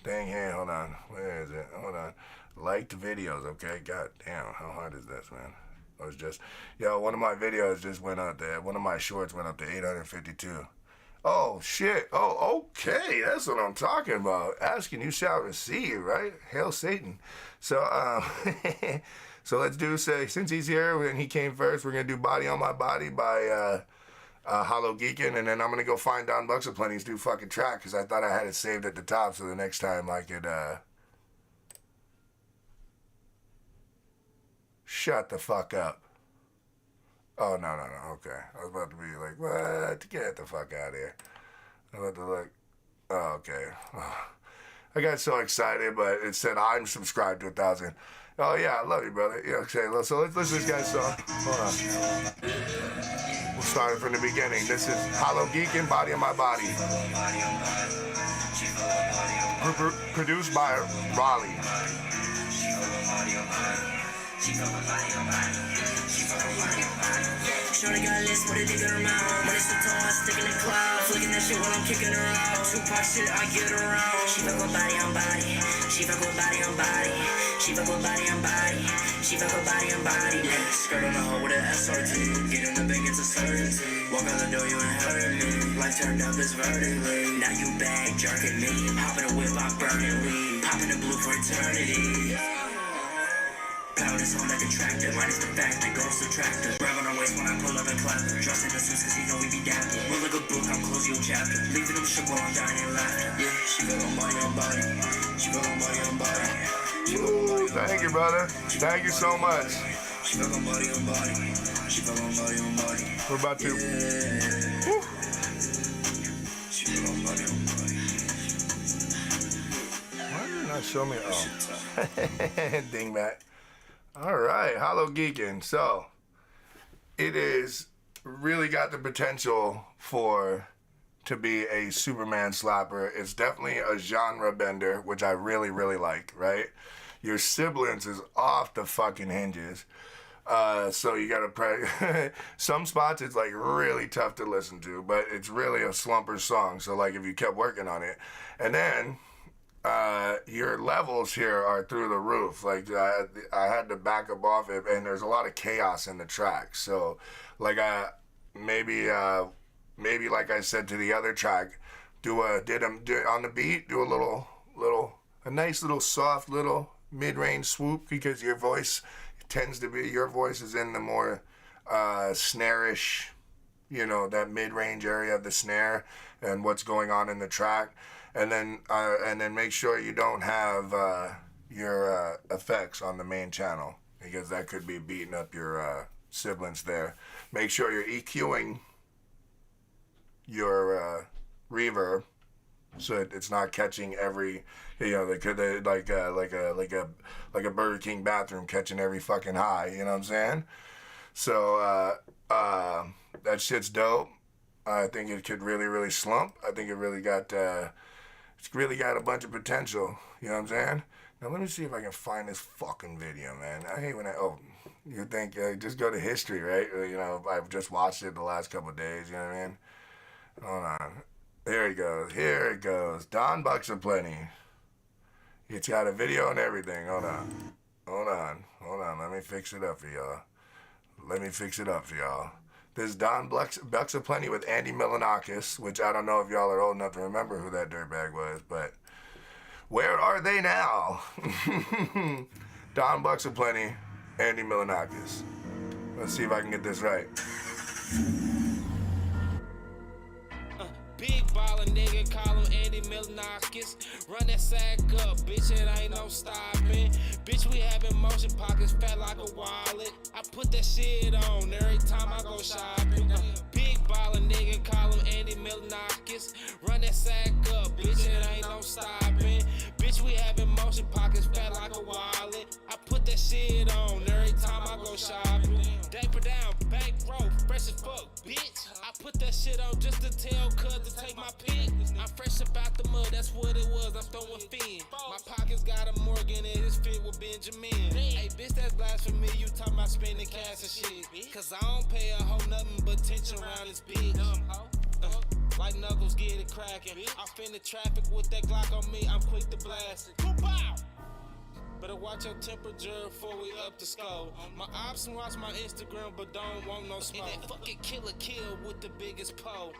thing here. Hold on. Where is it? Hold on. Liked videos, okay? God damn, how hard is this, man? I was just, one of my videos just went out there. One of my shorts went up to 852. Oh, shit. Oh, okay. That's what I'm talking about. Asking you shall receive, right? Hail Satan. So, so let's since he's here and he came first, we're going to do Body on My Body by Hollow Geekin, and then I'm going to go find Don Bucks Aplenty's new fucking track, because I thought I had it saved at the top, so the next time I could, shut the fuck up. Oh, no, okay. I was about to be like, what? Get the fuck out of here. I was about to look. Oh, okay. Oh. I got so excited, but it said I'm subscribed to 1,000. Oh, yeah, I love you, brother. Yeah, okay, so let's listen to this guy's song. Hold on. We'll start it from the beginning. This is Hollow Geekin, Body on My Body. Produced by Raleigh. Shorty got a list, what a dick in her mouth. Money so tall, I stick in the cloud. Flicking that shit while I'm kicking her out. Tupac shit, I get around. She fuck with body on body. She fuck with body on body. She fuck with body on body. She fuck with body on body. Yeah, skirt on the hoe with an SRT. Get in the bank, it's a certainty. Walk out the door, you inherit me. Life turned up, it's vertically. Now you bag, jerking me. Hop in a whip, I burn and leave. Pop in the blue for eternity. Power this on like a tractor. Minus the fact that goes subtractor. Grab on her waist when I pull up and clap her. Dress in the suits cause he know we be dapper. Roll like a book, I'm close your chapter. Leaving them shook while I'm dying and laughter. Yeah, she fell on body on body. She fell on body on body. Ooh, thank you, brother. Thank you so much. She fell on body on body. She fell on body on body. We're about to. Yeah. She fell on body on body. What? show me. Oh. Dingbat. All right. Hello, Geekin. So, it is really got the potential to be a Superman slapper. It's definitely a genre bender, which I really, really like, right? Your siblings is off the fucking hinges. So you gotta some spots it's like really tough to listen to, but it's really a slumper song. So like if you kept working on it, and then your levels here are through the roof. Like I had to back up off it, and there's a lot of chaos in the track. So like maybe like I said to the other track, do on the beat, do a nice little soft little mid-range swoop, because your voice is in the more snare-ish, that mid-range area of the snare and what's going on in the track, and then make sure you don't have your effects on the main channel, because that could be beating up your siblings there. Make sure you're EQing your reverb, so it's not catching every, like a Burger King bathroom catching every fucking high. You know what I'm saying? So that shit's dope. I think it could really, really slump. I think it really got a bunch of potential. You know what I'm saying? Now let me see if I can find this fucking video, man. I hate when you think just go to history, right? I've just watched it the last couple of days. You know what I mean? Hold on. There he goes. Here it goes. Don Bucks Aplenty. It's got a video and everything. Hold on. Let me fix it up for y'all. This is Don Bucks Aplenty with Andy Milonakis, which I don't know if y'all are old enough to remember who that dirtbag was, but where are they now? Don Bucks Aplenty, Andy Milonakis. Let's see if I can get this right. Big baller nigga, call him Andy Milonakis. Run that sack up, bitch, it ain't no stopping. Bitch, we having motion pockets fat like a wallet. I put that shit on every time I go shopping. Big baller nigga, call him Andy Milonakis. Run that sack up, bitch, it ain't no stopping. Bitch, we having motion pockets fat like a wallet. I put that shit on every time I go shopping. Daper down, back row, fresh as fuck, bitch. I put that shit on just to tell cuz to take my pick. I'm fresh up out the mud, that's what it was, I'm throwing fin. My pockets got a Morgan and his fit with Benjamin. Hey bitch, that's blasphemy, you talking about spending cash and shit. Cause I don't pay a hoe nothing but tension around this bitch. Like Knuckles, get it cracking. I finna traffic with that Glock on me, I'm quick to blast it. Bow! Better watch your temperature before we up the score. My ops and watch my Instagram, but don't want no smoke. And that fucking killer kill with the biggest pole.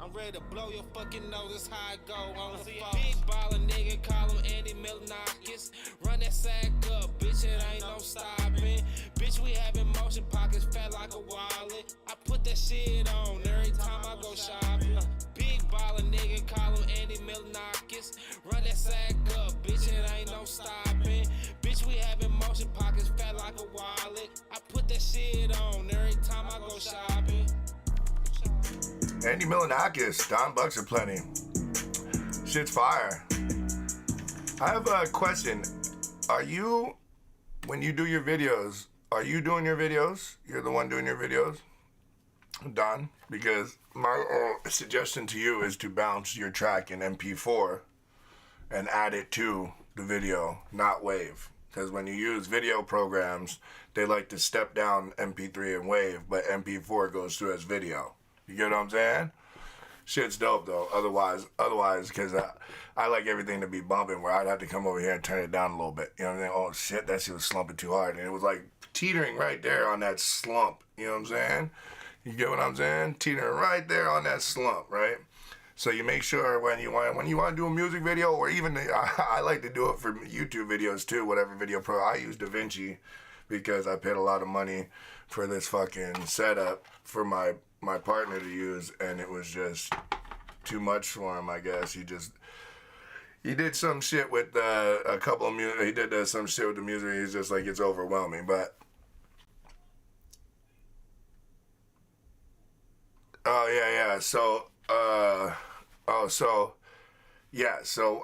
I'm ready to blow your fucking nose, that's how I go on the phone. Big baller nigga, call him Andy Milonakis. Run that sack up, bitch, it ain't no stopping. Bitch, we having motion pockets fat like a wallet. I put that shit on every time I go shopping. Big baller nigga, call him Andy Milonakis. Run that sack up, bitch, it ain't no stopping. Bitch, we having motion pockets fat like a wallet. I put that shit on every time I go shopping. Andy Milonakis, Don Bucks Aplenty. Shit's fire. I have a question. When you do your videos, are you doing your videos? You're the one doing your videos? Don? Because my suggestion to you is to bounce your track in MP4 and add it to the video, not WAV. Because when you use video programs, they like to step down MP3 and WAV, but MP4 goes through as video. You get what I'm saying? Shit's dope though. Otherwise, because I like everything to be bumping, where I'd have to come over here and turn it down a little bit. You know what I'm saying? Oh shit, that shit was slumping too hard, and it was like teetering right there on that slump. You know what I'm saying? You get what I'm saying? Teetering right there on that slump, right? So you make sure when you want to do a music video, or even I like to do it for YouTube videos too. Whatever video pro I use, DaVinci, because I paid a lot of money for this fucking setup for my partner to use, and it was just too much for him, I guess. He did some shit with a couple of music. He did some shit with the music. He's just like, it's overwhelming. But oh yeah. So Yeah, so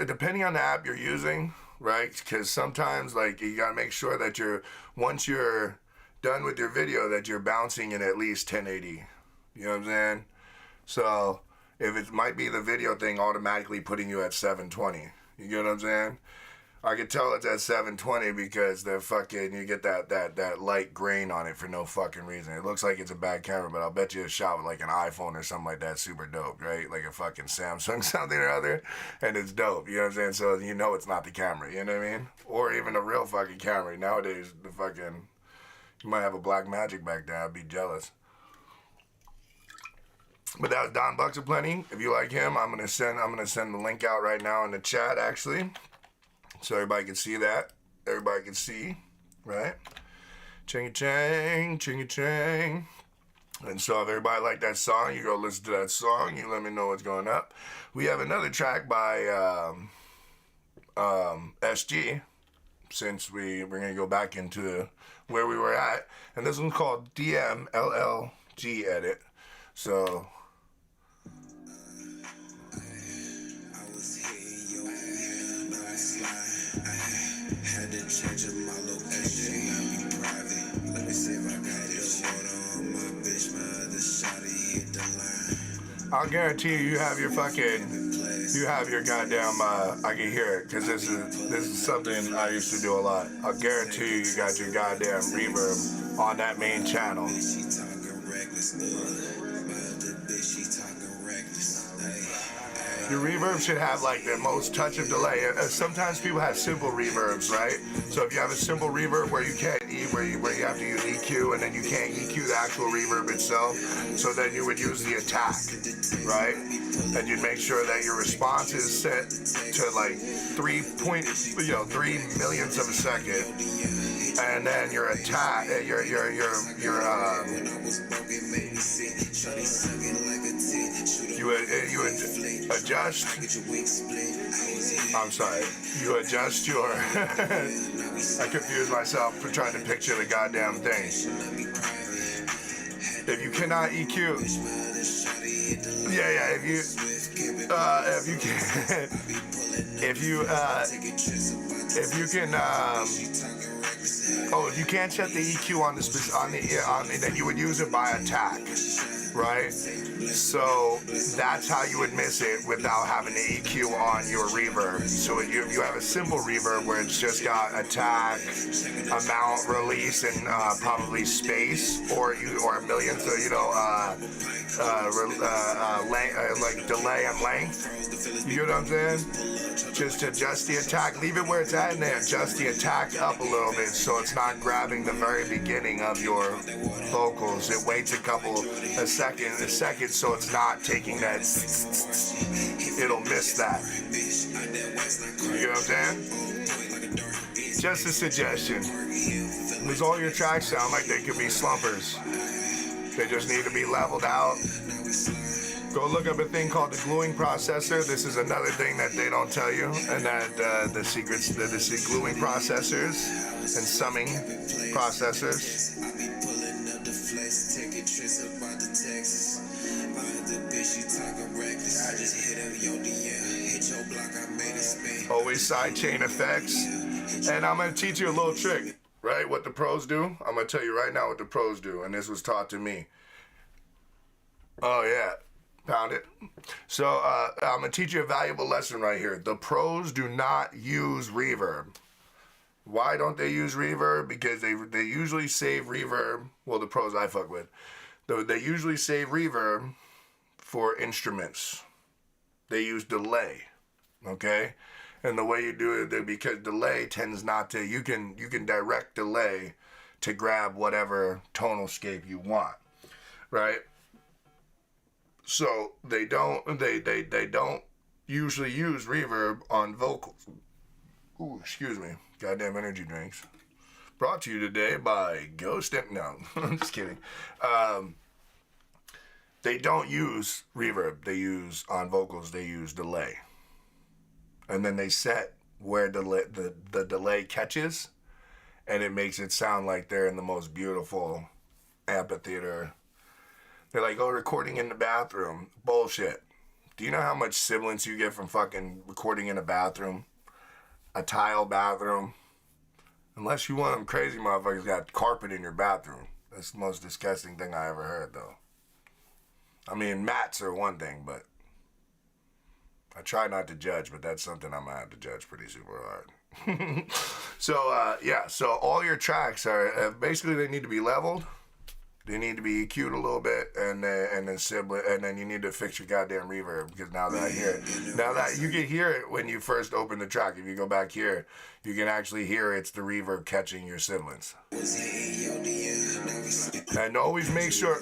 depending on the app you're using, right? Because sometimes, like, you gotta make sure that once you're done with your video, that you're bouncing in at least 1080. You know what I'm saying? So if it might be the video thing automatically putting you at 720. You get what I'm saying? I could tell it's at 720 because you get that light grain on it for no fucking reason. It looks like it's a bad camera, but I'll bet you it's shot with like an iPhone or something like that, super dope, right? Like a fucking Samsung something or other, and it's dope, you know what I'm saying? So you know it's not the camera, you know what I mean? Or even a real fucking camera. Nowadays, you might have a black magic back there, I'd be jealous. But that was Don Bucks Aplenty. If you like him, I'm gonna send the link out right now in the chat, actually. So everybody can see that. Everybody can see, right? Ching-a-chang, ching-a-chang. And so if everybody like that song, you go listen to that song. You let me know what's going up. We have another track by SG, since we're going to go back into where we were at. And this one's called DMLLG Edit. So... Had to change up my location, now be private. Let me see if I got this one on my bitch, my other shawty hit the line. I'll guarantee you have your goddamn, I can hear it, because this is something I used to do a lot. I'll guarantee you got your goddamn reverb on that main channel. She talking reckless, my other bitch, she talking reckless. Your reverb should have like the most touch of delay. Sometimes people have simple reverbs, right? So if you have a simple reverb where you can't where you have to use EQ and then you can't EQ the actual reverb itself, so then you would use the attack, right? And you'd make sure that your response is set to like 3 millionths of a second, and then your attack, you would adjust. I'm sorry. You adjust your. I confused myself for trying to picture the goddamn thing. If you cannot EQ, if you can't set the EQ on the then you would use it by attack, right? So that's how you would miss it without having the EQ on your reverb. So you have a simple reverb where it's just got attack, amount, release, and probably space, or a millionth, like delay and length. You know what I'm saying? Just adjust the attack, leave it where it's at, and then adjust the attack up a little bit so it's not grabbing the very beginning of your vocals. It waits a second, so it's not taking that. It'll miss that. You know what I'm saying? Just a suggestion. Because all your tracks sound like they could be slumpers. They just need to be leveled out. Go look up a thing called the gluing processor. This is another thing that they don't tell you, and that the secrets, the gluing processors and summing processors. Always sidechain effects. And I'm going to teach you a little trick, right? What the pros do. I'm going to tell you right now what the pros do, and this was taught to me. Oh, yeah. Found it. So I'm going to teach you a valuable lesson right here. The pros do not use reverb. Why don't they use reverb? Because they usually save reverb. Well, the pros I fuck with. They usually save reverb for instruments. They use delay. Okay? And the way you do it, because delay tends not to, you can direct delay to grab whatever tonal scape you want. Right? So they don't usually use reverb on vocals. Ooh, excuse me. Goddamn energy drinks. Brought to you today by Ghost. No, I'm just kidding. They don't use reverb. They use on vocals. They use delay, and then they set where the delay catches, and it makes it sound like they're in the most beautiful amphitheater. They're like, oh, recording in the bathroom. Bullshit. Do you know how much sibilance you get from fucking recording in a bathroom? A tile bathroom? Unless you one of them crazy motherfuckers got carpet in your bathroom. That's the most disgusting thing I ever heard, though. I mean, mats are one thing, but I try not to judge, but that's something I'm gonna have to judge pretty super hard. So, yeah, so all your tracks are, basically they need to be leveled. They need to be EQ'd a little bit, and then you need to fix your goddamn reverb, because now that I hear it, now that you can hear it when you first open the track. If you go back here, you can actually hear it's the reverb catching your sibilance. And always make sure,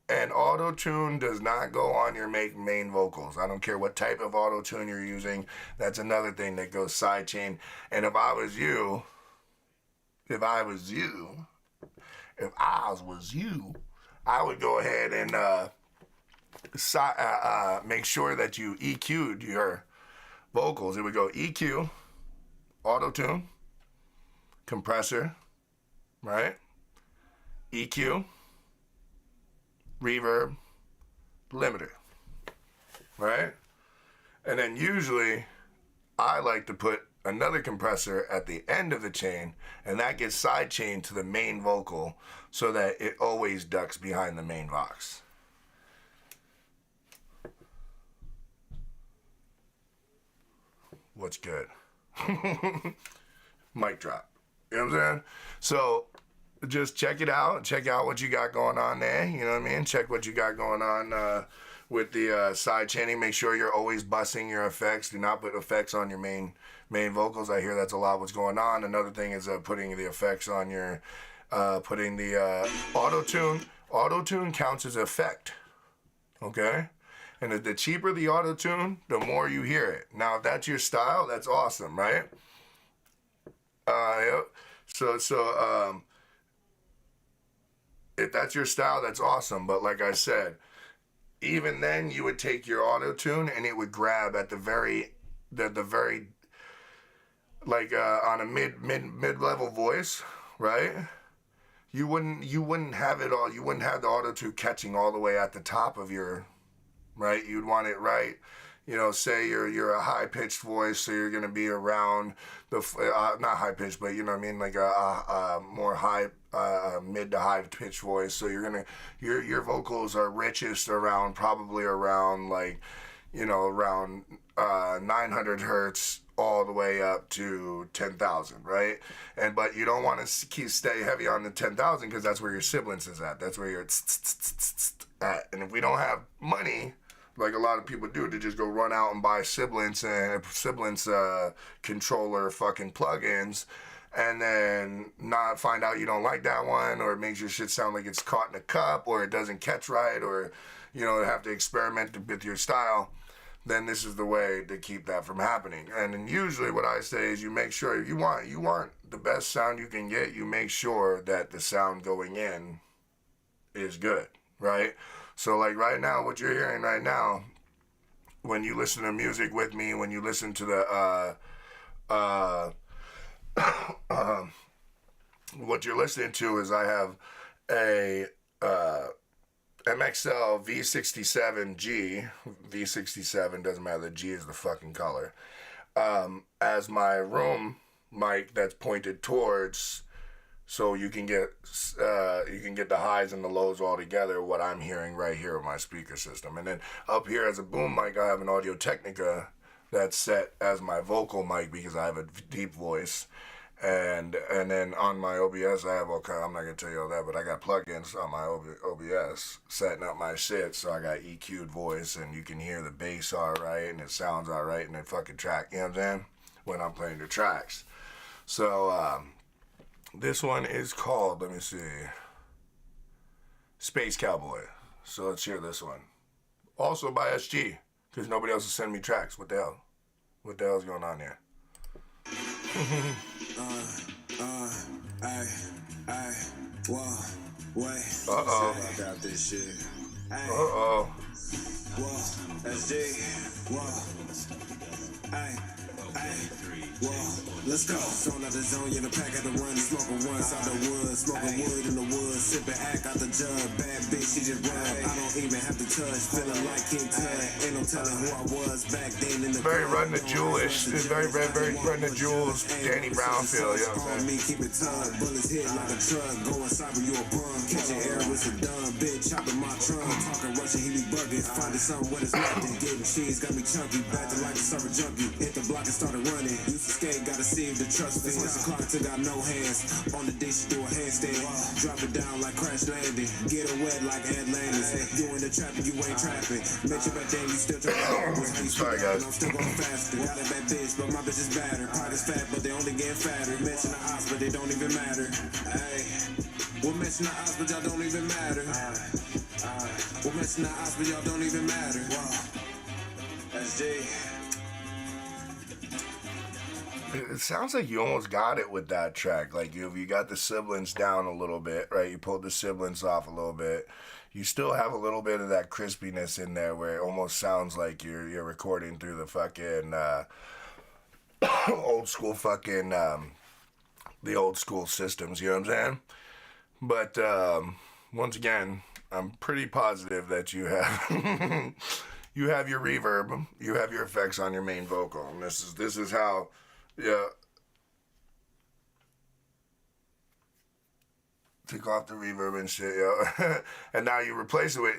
and auto-tune does not go on your main vocals. I don't care what type of auto-tune you're using. That's another thing that goes sidechain. And if I was you, I would go ahead and make sure that you EQ'd your vocals. It would go EQ, auto-tune, compressor, right? EQ, reverb, limiter, right? And then usually I like to put another compressor at the end of the chain, and that gets side chained to the main vocal so that it always ducks behind the main vox. What's good? Mic drop. You know what I'm saying? So just check it out. Check out what you got going on there. You know what I mean? Check what you got going on with the side chaining. Make sure you're always bussing your effects. Do not put effects on your main vocals. I hear that's a lot what's going on. Another thing is putting the effects on your, putting the auto-tune. Auto-tune counts as effect, okay? And the cheaper the auto-tune, the more you hear it. Now, if that's your style, that's awesome, right? If that's your style, that's awesome. But like I said, even then, you would take your auto-tune and it would grab at the very like on a mid-level voice, right? You wouldn't have it all. You wouldn't have the auto-tune catching all the way at the top of your, right? You'd want it right. You know, say you're a high-pitched voice, so you're gonna be around the not high-pitched, but you know what I mean, like a more high, mid to high-pitched voice. So you're gonna your vocals are richest around probably around like, you know, around 900 hertz all the way up to 10,000, right? But you don't want to stay heavy on the 10,000 because that's where your sibilance is at. That's where you're at. And if we don't have money, like a lot of people do, to just go run out and buy sibilance controller fucking plugins, and then not find out you don't like that one, or it makes your shit sound like it's caught in a cup, or it doesn't catch right, or you know, have to experiment with your style, then this is the way to keep that from happening. And then usually what I say is you make sure you want the best sound you can get. You make sure that the sound going in is good, right? So like right now, what you're hearing right now, when you listen to music with me, when you listen to the what you're listening to is I have a MXL V67G, V67, doesn't matter, the G is the fucking color, as my room mic that's pointed towards, so you can get the highs and the lows all together, what I'm hearing right here with my speaker system. And then up here as a boom mic, I have an Audio Technica that's set as my vocal mic because I have a deep voice. And then on my OBS, I have all kind. I'm not gonna tell you all that, but I got plugins on my OBS setting up my shit, so I got EQ'd voice, and you can hear the bass all right, and it sounds all right in the fucking track. You know what I'm saying? When I'm playing the tracks. So this one is called, let me see, Space Cowboy. So let's hear this one. Also by SG, because nobody else is sending me tracks. What the hell? What the hell's going on here? Uh-oh. About this shit. Uh-oh. SD, whoa, ay, ay, whoa, let's go. Zone out the zone, yeah, the pack out the run, smoking ones out the woods, smoking wood in the woods, sipping act out the jug, bad bitch, she just run. I don't even have to touch, feeling like King Tut, ain't no telling who I was back then in the very Run the Jewelish, very Run the Jewels, Danny Brown feel, you know what I'm saying? Keep it tugged, bullets hit like a truck, going cyber, you a punk, catching air with a dumb bitch, chopping my trunk, talking Russian, he be bugging, finding something with his nothing, getting cheese, got me chunky, back to like a server junkie, hit the block and started running, used to skate, gotta see if the trust fee, once the clock took out no hands, on the dish, do a handstand, drop it down like crash landing, get it wet like Atlantis, you in the trap and you ain't trapping, make your bad day, you still trying. Sorry guys. I'm still going faster. Got a bad bitch, but my bitch is badder. Pockets fat, but they only get fatter. Mention the odds, but they don't even matter. Hey, we'll mention the odds, but y'all don't even matter. We'll mention the odds, but y'all don't even matter. SD. It sounds like you almost got it with that track. Like you got the sibilants down a little bit, right? You pulled the sibilants off a little bit. You still have a little bit of that crispiness in there where it almost sounds like you're recording through the fucking old school fucking the old school systems, you know what I'm saying? But once again, I'm pretty positive that you have you have your reverb, you have your effects on your main vocal. And this is how, yeah. Take off the reverb and shit, yo. And now you replace it with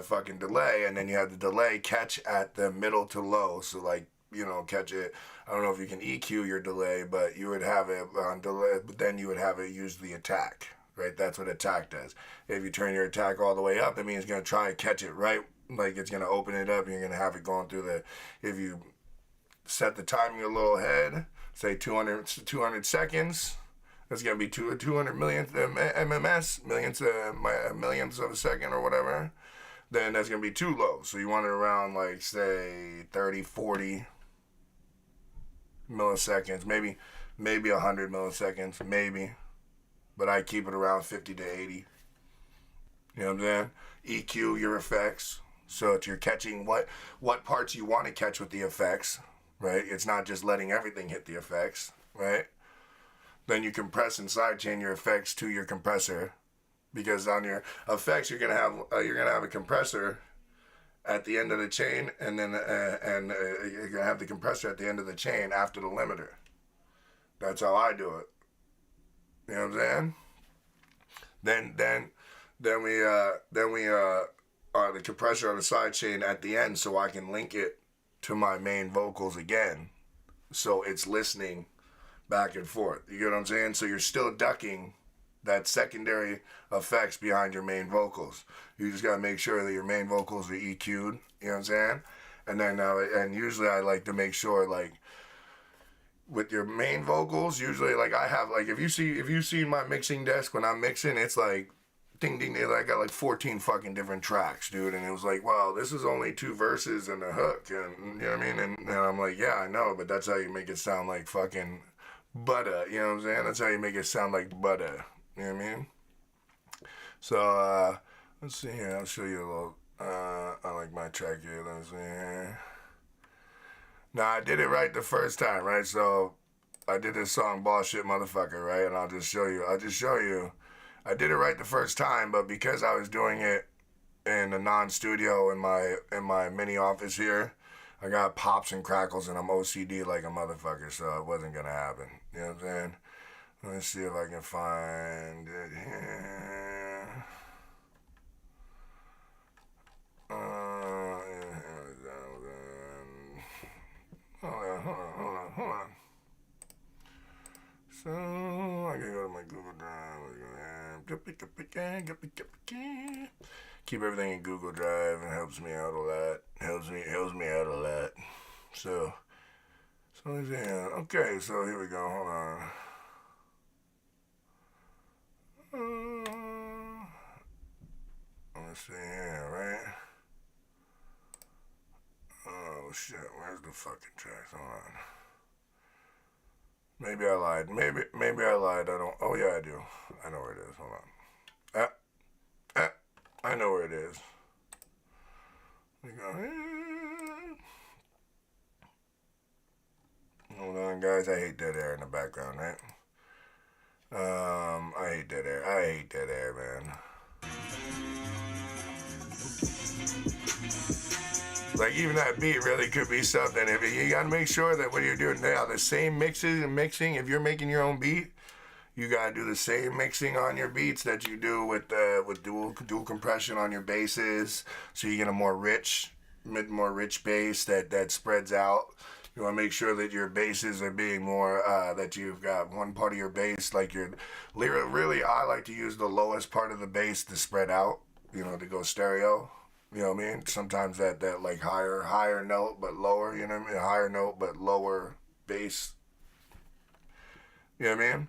fucking delay, and then you have the delay catch at the middle to low. So like, you know, catch it. I don't know if you can EQ your delay, but you would have it on delay, but then you would have it use the attack, right? That's what attack does. If you turn your attack all the way up, that means it's gonna try and catch it right, like it's gonna open it up, and you're gonna have it going through the, if you set the timing a little ahead, say 200 seconds, it's going to be 200 millionth MMS, millionths of a second or whatever, then that's going to be too low. So you want it around like, say, 30, 40 milliseconds, maybe 100 milliseconds, maybe. But I keep it around 50 to 80. You know what I'm saying? EQ your effects so that you're catching what parts you want to catch with the effects, right? It's not just letting everything hit the effects, right? Then you compress and sidechain your effects to your compressor, because on your effects you're gonna have a compressor at the end of the chain, and then you're gonna have the compressor at the end of the chain after the limiter. That's how I do it. You know what I'm saying? Then we the compressor on the side chain at the end, so I can link it to my main vocals again, so it's listening back and forth. You get what I'm saying? So you're still ducking that secondary effects behind your main vocals. You just gotta make sure that your main vocals are EQ'd. You know what I'm saying? And then and usually I like to make sure, like, with your main vocals, usually like I have, like, if you see my mixing desk when I'm mixing, it's like ding ding ding. I got like 14 fucking different tracks, dude. And it was like, wow, this is only 2 verses and a hook, and you know what I mean? And I'm like, yeah, I know, but that's how you make it sound like fucking butter, you know what I'm saying? That's how you make it sound like butter, you know what I mean? So, let's see here, I'll show you a little, I like my track here, let's see here. Now, I did it right the first time, right? So, I did this song, Bullshit Motherfucker, right? And I'll just show you, I did it right the first time, but because I was doing it in a non-studio in my mini office here, I got pops and crackles, and I'm OCD like a motherfucker, so it wasn't gonna happen. You know what I'm saying? Let's see if I can find it here. Hold on. So I can go to my Google Drive. Keep everything in Google Drive, and helps me out a lot. Helps me out a lot. So yeah. Okay, so here we go. Hold on. Let's see here, right? Oh shit, where's the fucking tracks? Hold on. Maybe I lied. Maybe I lied. I don't. Oh yeah, I do. I know where it is. Hold on. I know where it is. Hold on, guys. I hate dead air in the background, right? I hate dead air. I hate dead air, man. Like, even that beat really could be something. If you gotta make sure that what you're doing now, the same mixes and mixing, if you're making your own beat, you gotta do the same mixing on your beats that you do with dual compression on your basses, so you get a more rich bass that spreads out. You want to make sure that your basses are being more, that you've got one part of your bass, like your lyric. Really, I like to use the lowest part of the bass to spread out, you know, to go stereo. You know what I mean? Sometimes that like higher note but lower, you know what I mean? Higher note but lower bass. You know what I mean?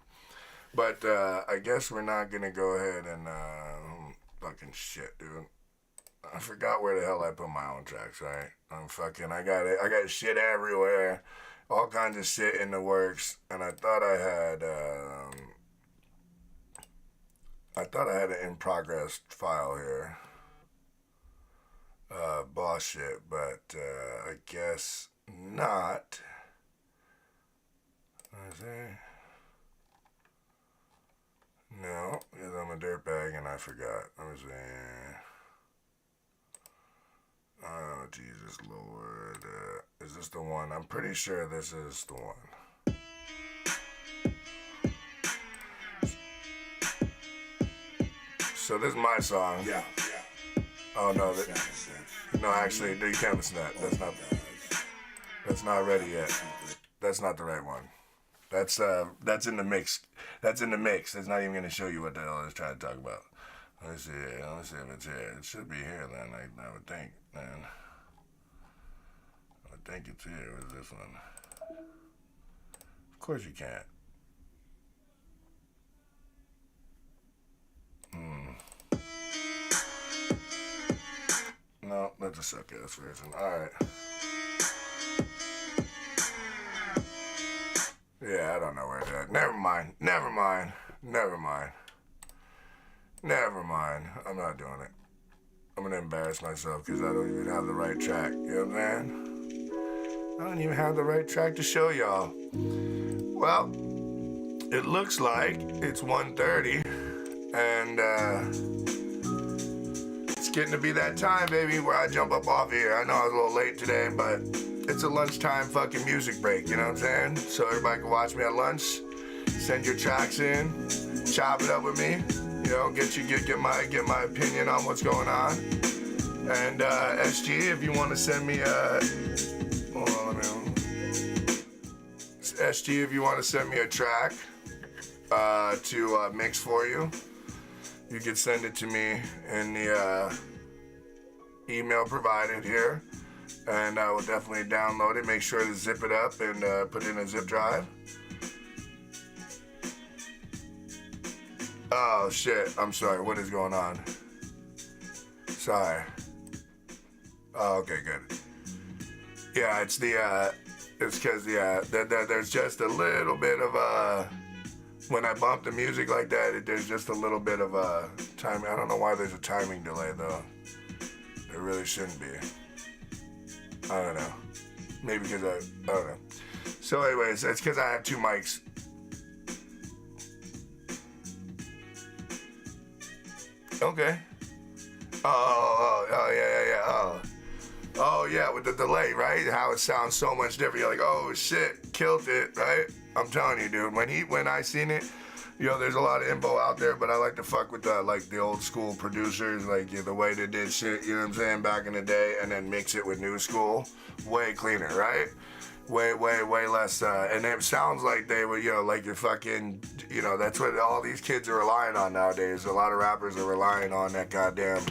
But I guess we're not going to go ahead and, fucking shit, dude. I forgot where the hell I put my own tracks, right? I got shit everywhere, all kinds of shit in the works, and I thought I had an in progress file here, boss shit, but I guess not. Let's see. No, because I'm a dirtbag and I forgot. Let me see. Oh, Jesus Lord. Is this the one? I'm pretty sure this is the one. So this is my song. Yeah. Oh, no. No, actually, you can't listen to that. That's not ready yet. That's not the right one. That's in the mix. That's in the mix. That's not even going to show you what the hell I was trying to talk about. Let me see if it's here. It should be here then, I would think, man. I would think it's here. Where's this one? Of course you can't. No, that's a suck-ass version. Alright. Yeah, I don't know where that. Never mind. I'm not doing it. I'm gonna embarrass myself because I don't even have the right track. You know what I'm saying? I don't even have the right track to show y'all. Well, it looks like it's 1:30 and it's getting to be that time, baby, where I jump up off here. I know I was a little late today, but it's a lunchtime fucking music break, you know what I'm saying? So everybody can watch me at lunch, send your tracks in, chop it up with me, you know, get my opinion on what's going on. And SG, if you want to send me SG, if you want to send me a track to mix for you, you can send it to me in the email provided here. And I will definitely download it, make sure to zip it up and put it in a zip drive. Oh shit, I'm sorry, what is going on? Sorry. Oh, okay, good. Yeah, it's because there's just a little bit of when I bump the music like that, there's just a little bit of timing. I don't know why there's a timing delay though. There really shouldn't be. I don't know. Maybe because I don't know. So anyways, it's because I have two mics. Okay. Oh yeah, with the delay, right? How it sounds so much different. You're like, oh shit, killed it, right? I'm telling you, dude. When I seen it, you know, there's a lot of info out there, but I like to fuck with the old school producers, like the way they did shit, you know what I'm saying, back in the day, and then mix it with new school. Way cleaner, right? Way less, and it sounds like they were, you know, like you're fucking, you know, that's what all these kids are relying on nowadays. A lot of rappers are relying on that goddamn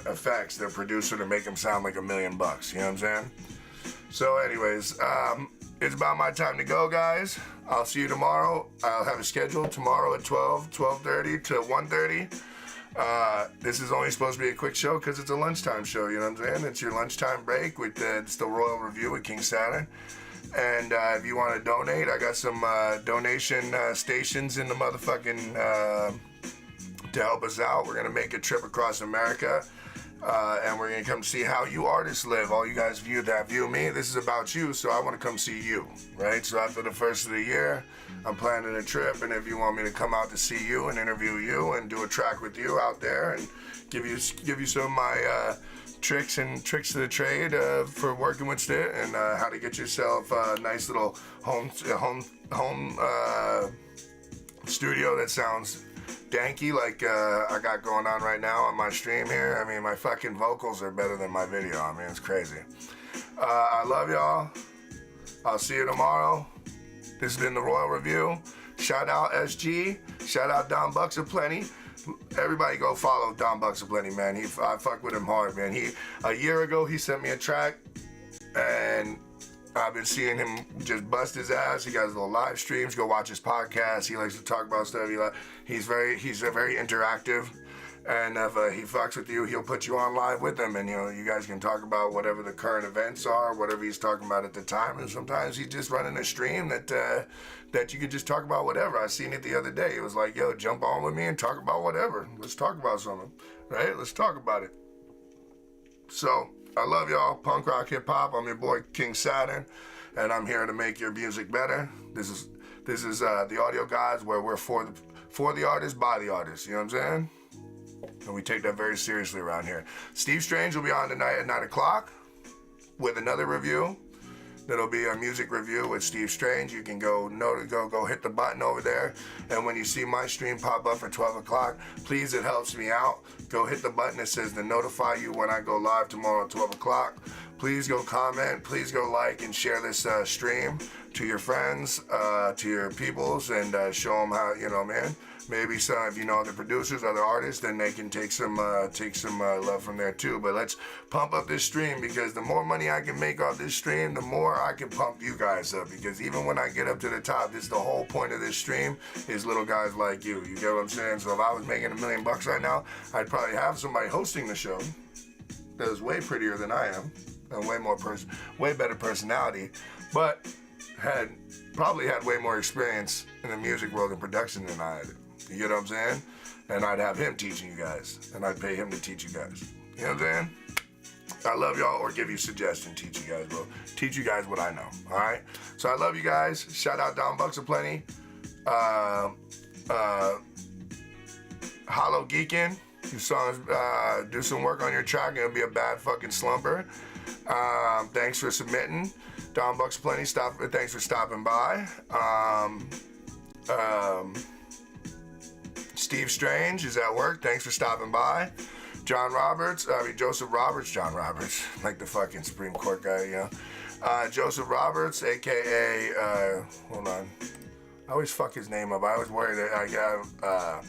effects, their producer, to make them sound like $1 million, you know what I'm saying? So anyways, it's about my time to go, guys. I'll see you tomorrow. I'll have a schedule tomorrow at 12:30 to 1:30. This is only supposed to be a quick show because it's a lunchtime show, you know what I'm saying? It's your lunchtime break with it's the Royal Review with King Saturn. And if you want to donate, I got some donation stations in the motherfucking to help us out. We're going to make a trip across America. And we're gonna come see how you artists live. All you guys view me, this is about you, so I wanna come see you, right? So after the first of the year, I'm planning a trip, and if you want me to come out to see you and interview you and do a track with you out there and give you some of my tricks to the trade for working with it, and how to get yourself a nice little home studio that sounds danky like I got going on right now on my stream here. I mean, my fucking vocals are better than my video. I mean, it's crazy. I love y'all. I'll see you tomorrow. This has been the Royal Review. Shout out SG. Shout out Don Bucks Aplenty. Everybody go follow Don Bucks Aplenty, man. I fuck with him hard, man. A year ago, he sent me a track, and I've been seeing him just bust his ass. He got his little live streams. Go watch his podcast. He likes to talk about stuff. He's very interactive, and if he fucks with you, he'll put you on live with him, and you guys can talk about whatever the current events are, whatever he's talking about at the time. And sometimes he's just running a stream that you could just talk about whatever. I seen it the other day. It was like, yo, jump on with me and talk about whatever. Let's talk about something, right? Let's talk about it. So I love y'all. Punk rock, hip hop. I'm your boy Kin6 aturn, and I'm here to make your music better. This is the Audio Gods, where we're for the artist, by the artist. You know what I'm saying? And we take that very seriously around here. Steve Strange will be on tonight at 9 o'clock with another review. That'll be a music review with Steve Strange. You can go hit the button over there. And when you see my stream pop up for 12 o'clock, please, it helps me out. Go hit the button that says to notify you when I go live tomorrow at 12 o'clock. Please go comment. Please go like and share this stream to your friends, to your peoples, and show them how, man. Maybe some, if you know the producers, other artists, then they can take some love from there too. But let's pump up this stream, because the more money I can make off this stream, the more I can pump you guys up. Because even when I get up to the top, this is the whole point of this stream, is little guys like you. You get what I'm saying? So if I was making $1 million right now, I'd probably have somebody hosting the show that is way prettier than I am, and way better personality, but probably had way more experience in the music world and production than I had. You get what I'm saying? And I'd have him teaching you guys, and I'd pay him to teach you guys. You know what I'm saying? I love y'all, or give you suggestions, teach you guys, bro. Teach you guys what I know, all right? So I love you guys. Shout out Don Bucks Aplenty. Hollow Geekin'. You songs, do some work on your track, and it'll be a bad fucking slumber. Thanks for submitting. Don Bucks Aplenty, thanks for stopping by. Steve Strange is at work. Thanks for stopping by. Joseph Roberts, like the fucking Supreme Court guy, you know. Joseph Roberts, aka, hold on. I always fuck his name up. I always worry that I got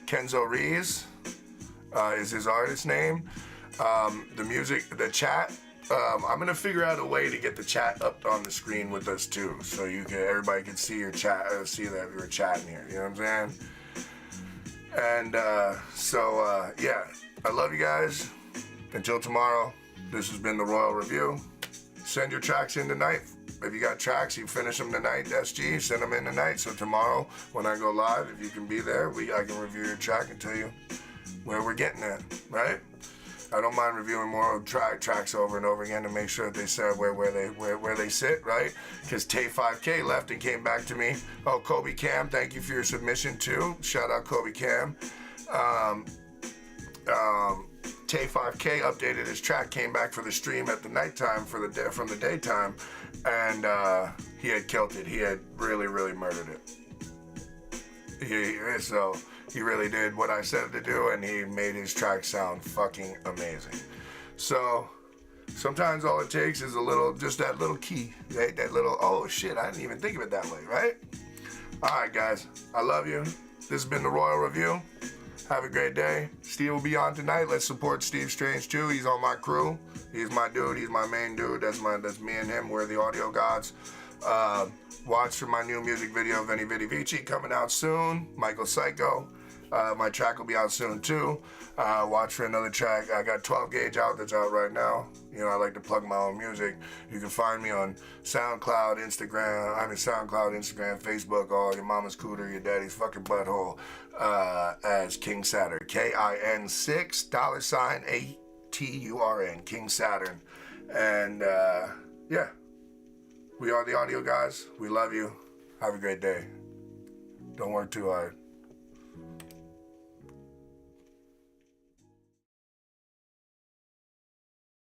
Kenzo Rees is his artist name. The chat. I'm gonna figure out a way to get the chat up on the screen with us too, so everybody can see your chat, see that we were chatting here. You know what I'm saying? And yeah, I love you guys. Until tomorrow, this has been the Royal Review. Send your tracks in tonight. If you got tracks, you finish them tonight, SG, send them in tonight. So tomorrow, when I go live, if you can be there, I can review your track and tell you where we're getting at, right? I don't mind reviewing more tracks over and over again to make sure that they said where they sit, right? Because Tay5K left and came back to me. Oh, Kobe Cam, thank you for your submission too. Shout out Kobe Cam. Tay5K updated his track, came back for the stream at the nighttime from the daytime, and he had killed it. He had really, really murdered it. So he really did what I said to do, and he made his track sound fucking amazing. So sometimes all it takes is just that little key, right? That little, oh shit, I didn't even think of it that way, right? All right, guys, I love you. This has been the Royal Review. Have a great day. Steve will be on tonight. Let's support Steve Strange too. He's on my crew. He's my dude. He's my main dude. That's me and him. We're the Audio Gods. Watch for my new music video, Veni Vidi Vici, coming out soon. Michael Psycho. My track will be out soon too. Watch for another track. I got 12 Gauge out that's out right now. You know, I like to plug my own music. You can find me on SoundCloud, Instagram, Facebook, all your mama's cooter, your daddy's fucking butthole, as Kin6 aturn. Kin6 $8 SATURN, King Saturn. And yeah, we are the audio guys. We love you. Have a great day. Don't work too hard.